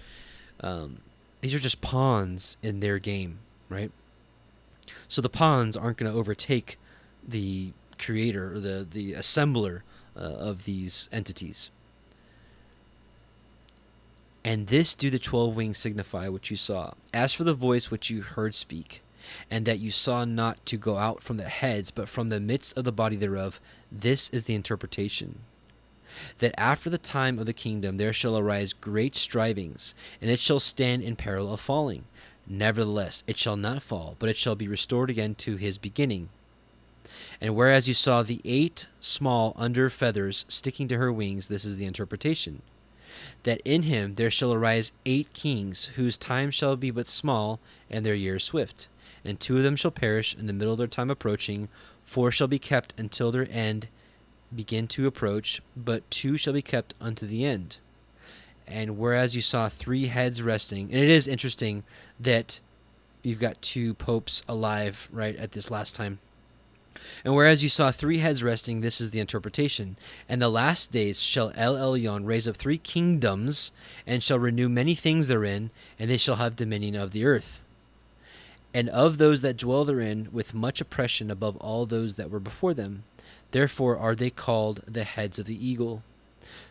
These are just pawns in their game, right? So the pawns aren't going to overtake the creator or the assembler of these entities. And this do the 12 wings signify which you saw. As for the voice which you heard speak, and that you saw not to go out from the heads, but from the midst of the body thereof, this is the interpretation. That after the time of the kingdom there shall arise great strivings, and it shall stand in peril of falling. Nevertheless, it shall not fall, but it shall be restored again to his beginning. And whereas you saw the 8 small under feathers sticking to her wings, this is the interpretation. That in him there shall arise 8 kings, whose time shall be but small, and their years swift. And 2 of them shall perish in the middle of their time approaching, 4 shall be kept until their end begin to approach, but 2 shall be kept unto the end. And whereas you saw 3 heads resting, and it is interesting that you've got 2 popes alive, right, at this last time. And whereas you saw 3 heads resting, this is the interpretation. And the last days shall El Elyon raise up 3 kingdoms, and shall renew many things therein, and they shall have dominion of the earth. And of those that dwell therein, with much oppression above all those that were before them. Therefore are they called the heads of the eagle.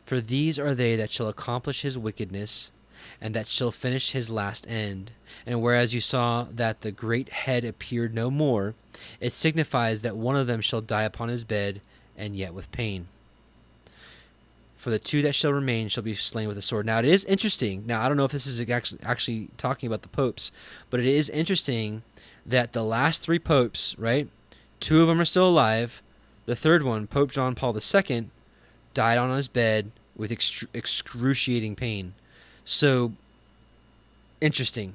For these are they that shall accomplish his wickedness, and that shall finish his last end. And whereas you saw that the great head appeared no more, it signifies that one of them shall die upon his bed, and yet with pain. For the 2 that shall remain shall be slain with a sword. Now it is interesting. Now I don't know if this is actually talking about the popes, but it is interesting that the last 3 popes, right? 2 of them are still alive. The third one, Pope John Paul II, died on his bed with excruciating pain. So interesting.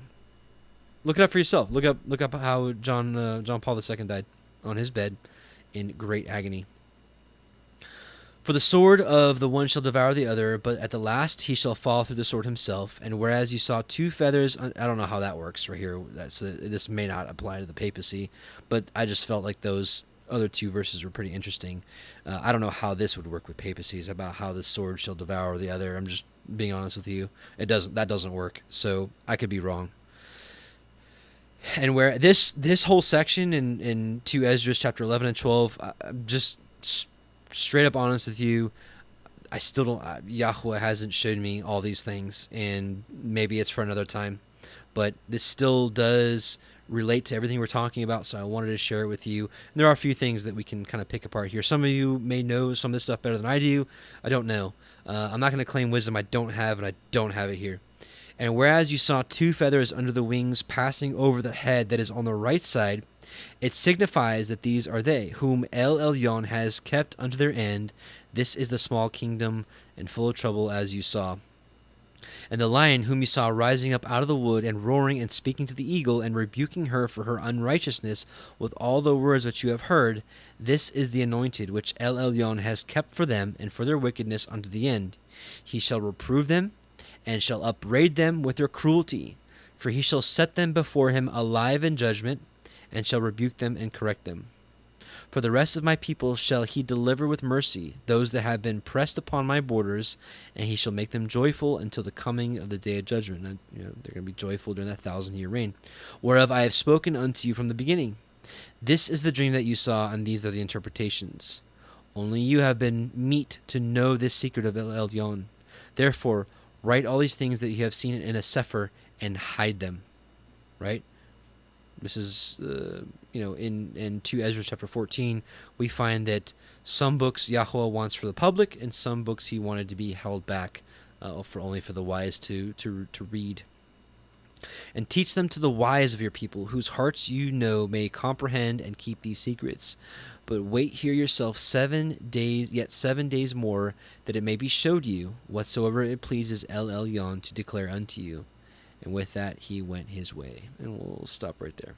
Look it up for yourself. Look up how John Paul II died on his bed in great agony. For the sword of the one shall devour the other, but at the last he shall fall through the sword himself. And whereas you saw 2 feathers, I don't know how that works right here. This may not apply to the papacy, but I just felt like those other two verses were pretty interesting. I don't know how this would work with papacies about how the sword shall devour the other. I'm just being honest with you. That doesn't work. So I could be wrong. And where this whole section in 2 Esdras chapter 11 and 12, I'm just straight up honest with you, I still don't. Yahweh hasn't showed me all these things, and maybe it's for another time. But this still does relate to everything we're talking about, so I wanted to share it with you. And there are a few things that we can kind of pick apart here. Some of you may know some of this stuff better than I do. I don't know. I'm not going to claim wisdom I don't have, and I don't have it here. And whereas you saw 2 feathers under the wings passing over the head that is on the right side, it signifies that these are they, whom El Elyon has kept unto their end. This is the small kingdom and full of trouble, as you saw. And the lion whom you saw rising up out of the wood and roaring and speaking to the eagle and rebuking her for her unrighteousness with all the words which you have heard, this is the anointed which El Elyon has kept for them and for their wickedness unto the end. He shall reprove them and shall upbraid them with their cruelty, for he shall set them before him alive in judgment, and shall rebuke them and correct them. For the rest of my people shall he deliver with mercy, those that have been pressed upon my borders, and he shall make them joyful until the coming of the day of judgment. And, they're going to be joyful during that 1,000-year reign, whereof I have spoken unto you from the beginning. This is the dream that you saw, and these are the interpretations. Only you have been meet to know this secret of El Elyon. Therefore, write all these things that you have seen in a sefer and hide them. Right? This is, in 2 Ezra chapter 14, we find that some books Yahweh wants for the public, and some books he wanted to be held back only for the wise to read. And teach them to the wise of your people, whose hearts may comprehend and keep these secrets. But wait here yourself 7 days, yet 7 days more, that it may be showed you whatsoever it pleases El Elyon to declare unto you. And with that, he went his way. And we'll stop right there.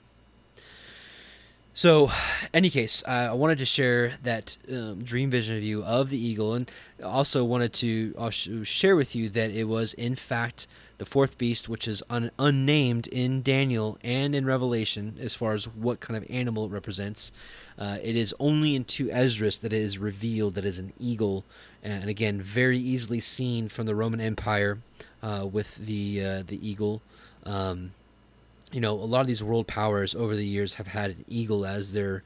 So, any case, I wanted to share that dream vision of you of the eagle, and also wanted to also share with you that it was, in fact, the 4th beast, which is unnamed in Daniel and in Revelation as far as what kind of animal it represents. It is only in 2 Esdras that it is revealed that it is an eagle, and again, very easily seen from the Roman Empire with the eagle. A lot of these world powers over the years have had an eagle as their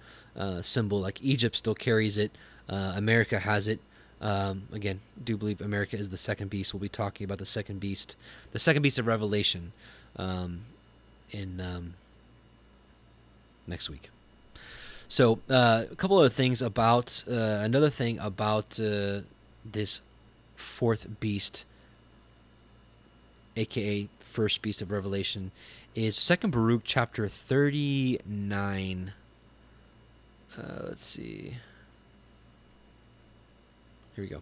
symbol. Like Egypt still carries it. America has it. Again, do believe America is the second beast. We'll be talking about the second beast of Revelation in next week. So a couple of things about another thing about this 4th beast, aka first beast of Revelation, is 2 Baruch chapter 39. Let's see. Here we go.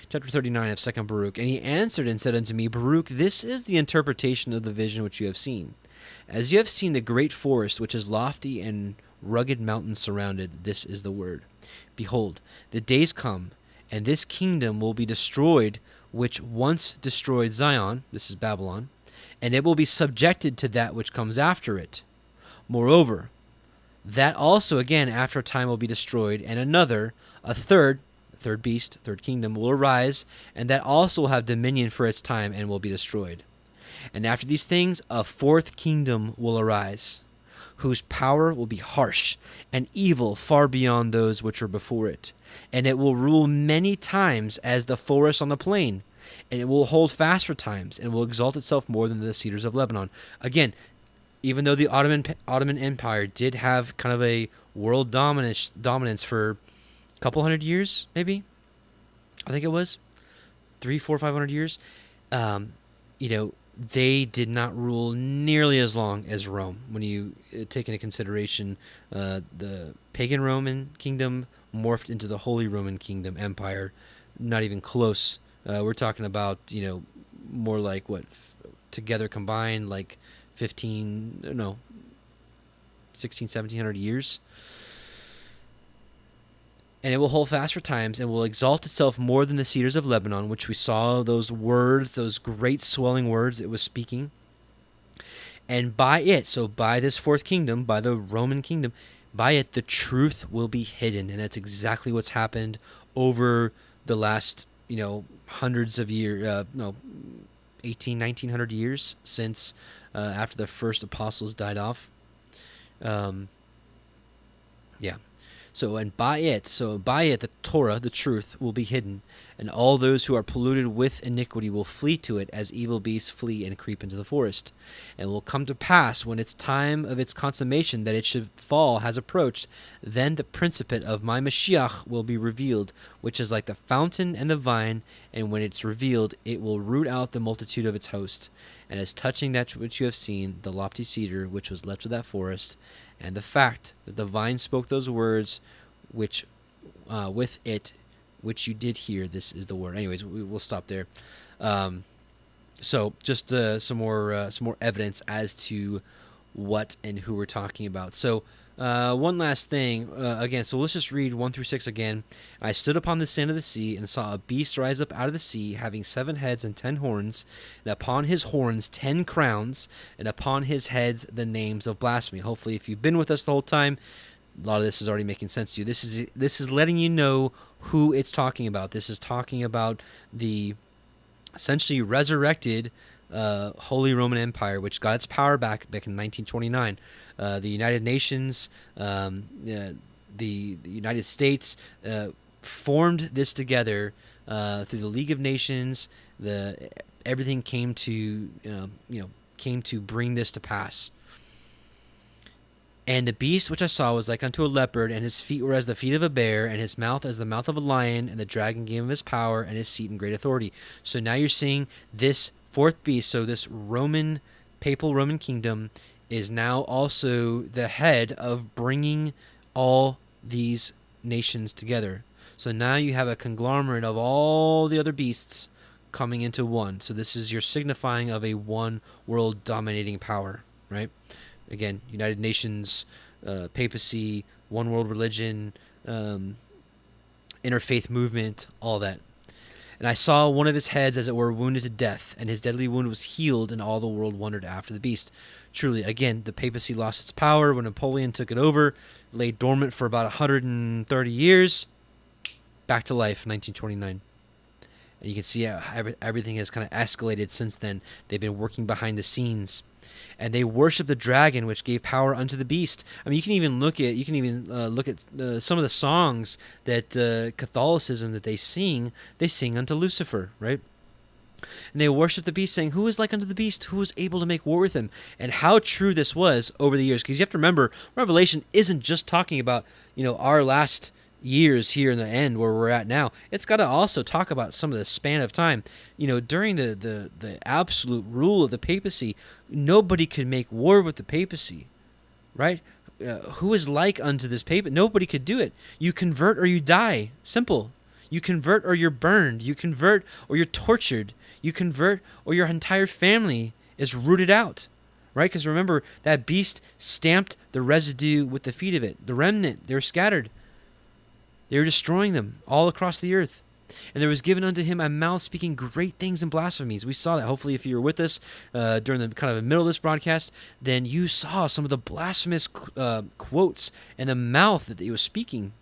Chapter 39 of 2 Baruch. And he answered and said unto me, Baruch, this is the interpretation of the vision which you have seen. As you have seen the great forest, which is lofty and rugged mountains surrounded, this is the word. Behold, the days come, and this kingdom will be destroyed, which once destroyed Zion, this is Babylon, and it will be subjected to that which comes after it. Moreover, that also again after a time will be destroyed, and another, a third beast, third kingdom, will arise, and that also will have dominion for its time and will be destroyed. And after these things, a 4th kingdom will arise, whose power will be harsh and evil far beyond those which are before it. And it will rule many times as the forest on the plain, and it will hold fast for times, and will exalt itself more than the cedars of Lebanon. Again, even though the Ottoman Empire did have kind of a world dominance for a couple hundred years, maybe, I think it was 300, 400, 500 years, they did not rule nearly as long as Rome. When you take into consideration the pagan Roman kingdom morphed into the Holy Roman Kingdom Empire, not even close. We're talking about, more like together combined, like 16, 1700 years. And it will hold fast for times, and will exalt itself more than the cedars of Lebanon, which we saw those words, those great swelling words it was speaking. And by it, so by this 4th kingdom, by the Roman kingdom, By it, the truth will be hidden. And that's exactly what's happened over the last, hundreds of years, 1900 years since after the first apostles died off. Yeah. So by it, the Torah, the truth, will be hidden, and all those who are polluted with iniquity will flee to it as evil beasts flee and creep into the forest. And it will come to pass when its time of its consummation that it should fall has approached, then the principate of my Mashiach will be revealed, which is like the fountain and the vine, and when it's revealed, it will root out the multitude of its host. And as touching that which you have seen, the lofty cedar which was left of that forest, and the fact that the vine spoke those words, which with it, which you did hear, this is the word. Anyways, we'll stop there. So just some more evidence as to what and who we're talking about. So one last thing, again, so let's just read 1-6 again. I stood upon the sand of the sea and saw a beast rise up out of the sea, having 7 heads and 10 horns, and upon his horns 10 crowns, and upon his heads the names of blasphemy. Hopefully, if you've been with us the whole time, a lot of this is already making sense to you. This is letting you know who it's talking about. This is talking about the essentially resurrected Holy Roman Empire, which got its power back in 1929. The United Nations, the United States formed this together through the League of Nations. Everything came to bring this to pass. And the beast which I saw was like unto a leopard, and his feet were as the feet of a bear, and his mouth as the mouth of a lion, and the dragon gave him his power and his seat and great authority. So now you're seeing this fourth beast. So this papal Roman kingdom is now also the head of bringing all these nations together. So now you have a conglomerate of all the other beasts coming into one. So this is your signifying of a one world dominating power, right? Again, United Nations, papacy, one world religion, interfaith movement, all that. And I saw one of his heads, as it were, wounded to death, and his deadly wound was healed, and all the world wondered after the beast. Truly, again, the papacy lost its power when Napoleon took it over, lay dormant for about 130 years, back to life, 1929. And you can see how everything has kind of escalated since then. They've been working behind the scenes. And they worship the dragon, which gave power unto the beast. I mean, you can even look at some of the songs that Catholicism that they sing unto Lucifer, right? And they worship the beast, saying, "Who is like unto the beast? Who is able to make war with him?" And how true this was over the years, because you have to remember, Revelation isn't just talking about our last years here in the end where we're at now. It's got to also talk about some of the span of time. During the absolute rule of the papacy, nobody could make war with the papacy, right? Who is like unto this papacy? Nobody could do it. You convert or you die. Simple. You convert or you're burned. You convert or you're tortured. You convert or your entire family is rooted out, right? Because remember, that beast stamped the residue with the feet of it. The remnant, they're scattered. They were destroying them all across the earth. And there was given unto him a mouth speaking great things and blasphemies. We saw that. Hopefully, if you were with us during the kind of the middle of this broadcast, then you saw some of the blasphemous quotes and the mouth that he was speaking.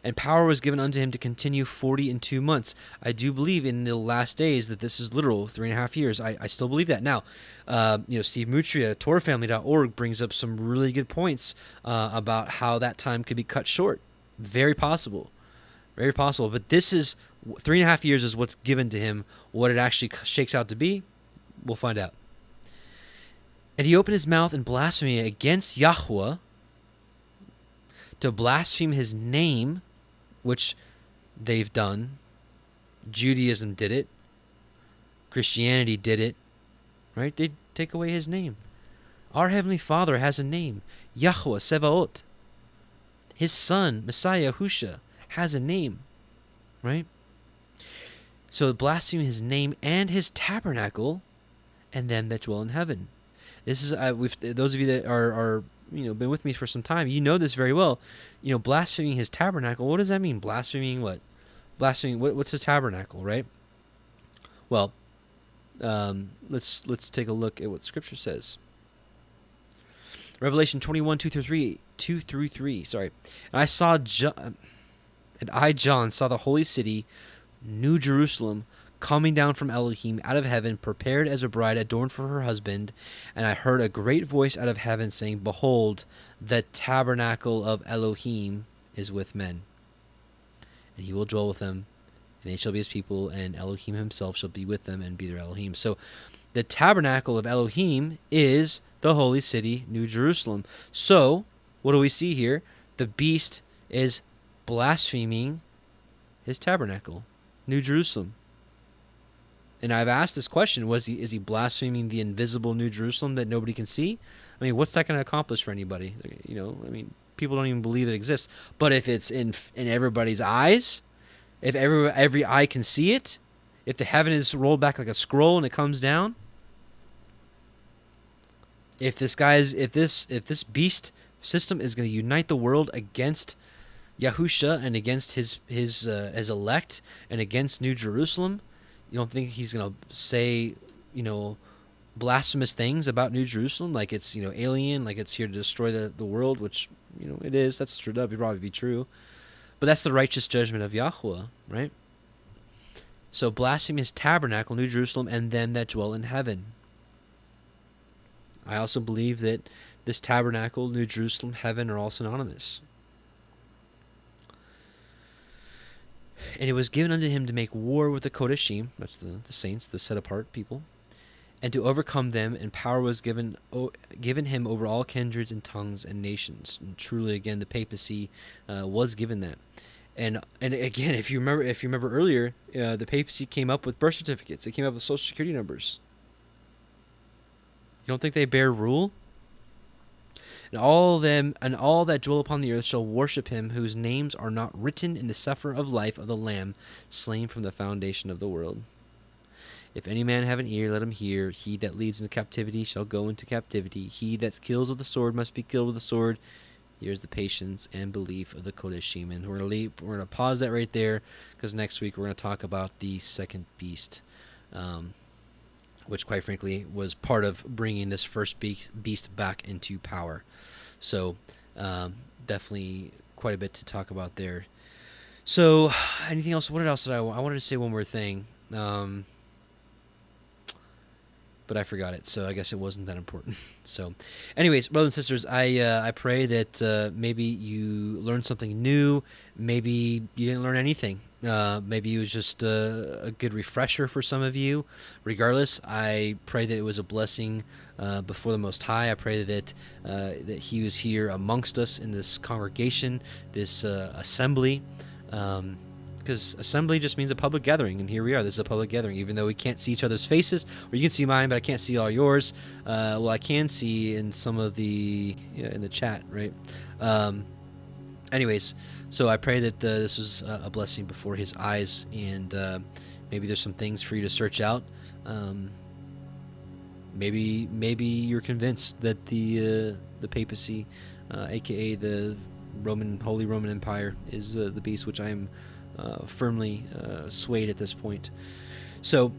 And power was given unto him to continue 42 months. I do believe in the last days that this is literal, 3.5 years. I still believe that. Now, Steve Mutria, TorahFamily.org, brings up some really good points about how that time could be cut short. Very possible. Very possible. But this is 3.5 years is what's given to him. What it actually shakes out to be, we'll find out. And he opened his mouth in blasphemy against Yahweh, to blaspheme his name, which they've done. Judaism did it. Christianity did it. Right? They take away his name. Our Heavenly Father has a name. Yahweh Sevaot. His son, Messiah Husha, has a name, right? So blaspheming his name and his tabernacle, and them that dwell in heaven. This is those of you that are been with me for some time, you know this very well. Blaspheming his tabernacle. What does that mean? Blaspheming what? Blaspheming what's his tabernacle, right? Well, let's take a look at what Scripture says. Revelation 21:2-3. 2 through 3. Sorry. And I, John, saw the holy city, New Jerusalem, coming down from Elohim out of heaven, prepared as a bride adorned for her husband. And I heard a great voice out of heaven saying, Behold, the tabernacle of Elohim is with men, and he will dwell with them, and they shall be his people, and Elohim himself shall be with them and be their Elohim. So the tabernacle of Elohim is the holy city, New Jerusalem. So what do we see here? The beast is blaspheming his tabernacle, New Jerusalem. And I've asked this question: is he blaspheming the invisible New Jerusalem that nobody can see? I mean, what's that going to accomplish for anybody? You know, I mean, people don't even believe it exists. But if it's in everybody's eyes, if every eye can see it, if the heaven is rolled back like a scroll and it comes down, if this beast system is going to unite the world against Yahusha and against his elect and against New Jerusalem, you don't think he's going to say, blasphemous things about New Jerusalem, like it's, alien, like it's here to destroy the world, which, it is. That's true. That would probably be true. But that's the righteous judgment of Yahweh, right? So blaspheme his tabernacle, New Jerusalem, and them that dwell in heaven. I also believe that this tabernacle, New Jerusalem, heaven are all synonymous. And it was given unto him to make war with the Kodashim, that's the saints, the set-apart people, and to overcome them, and power was given him over all kindreds and tongues and nations. And truly, again, the papacy was given that. And again, if you remember earlier, the papacy came up with birth certificates. They came up with social security numbers. You don't think they bear rule? And all that dwell upon the earth shall worship him, whose names are not written in the Sefer of life of the Lamb, slain from the foundation of the world. If any man have an ear, let him hear. He that leads into captivity shall go into captivity. He that kills with the sword must be killed with the sword. Here's the patience and belief of the Kodashim. And we're going to pause that right there, because next week we're going to talk about the second beast, which quite frankly was part of bringing this first beast back into power. So definitely quite a bit to talk about there. So anything else? What else did I wanted to say one more thing, but I forgot it, so I guess it wasn't that important. So anyways, brothers and sisters, I pray that maybe you learned something new. Maybe you didn't learn anything. Maybe it was just a good refresher for some of you. Regardless, I pray that it was a blessing before the Most High. I pray that He was here amongst us in this congregation, this assembly, because assembly just means a public gathering, and here we are. This is a public gathering, even though we can't see each other's faces. Or you can see mine, but I can't see all yours. Well, I can see in some of in the chat, right? Anyways, so I pray that this was a blessing before His eyes, and maybe there's some things for you to search out. Maybe you're convinced that the papacy, aka the Holy Roman Empire, is the beast, which I am firmly swayed at this point. So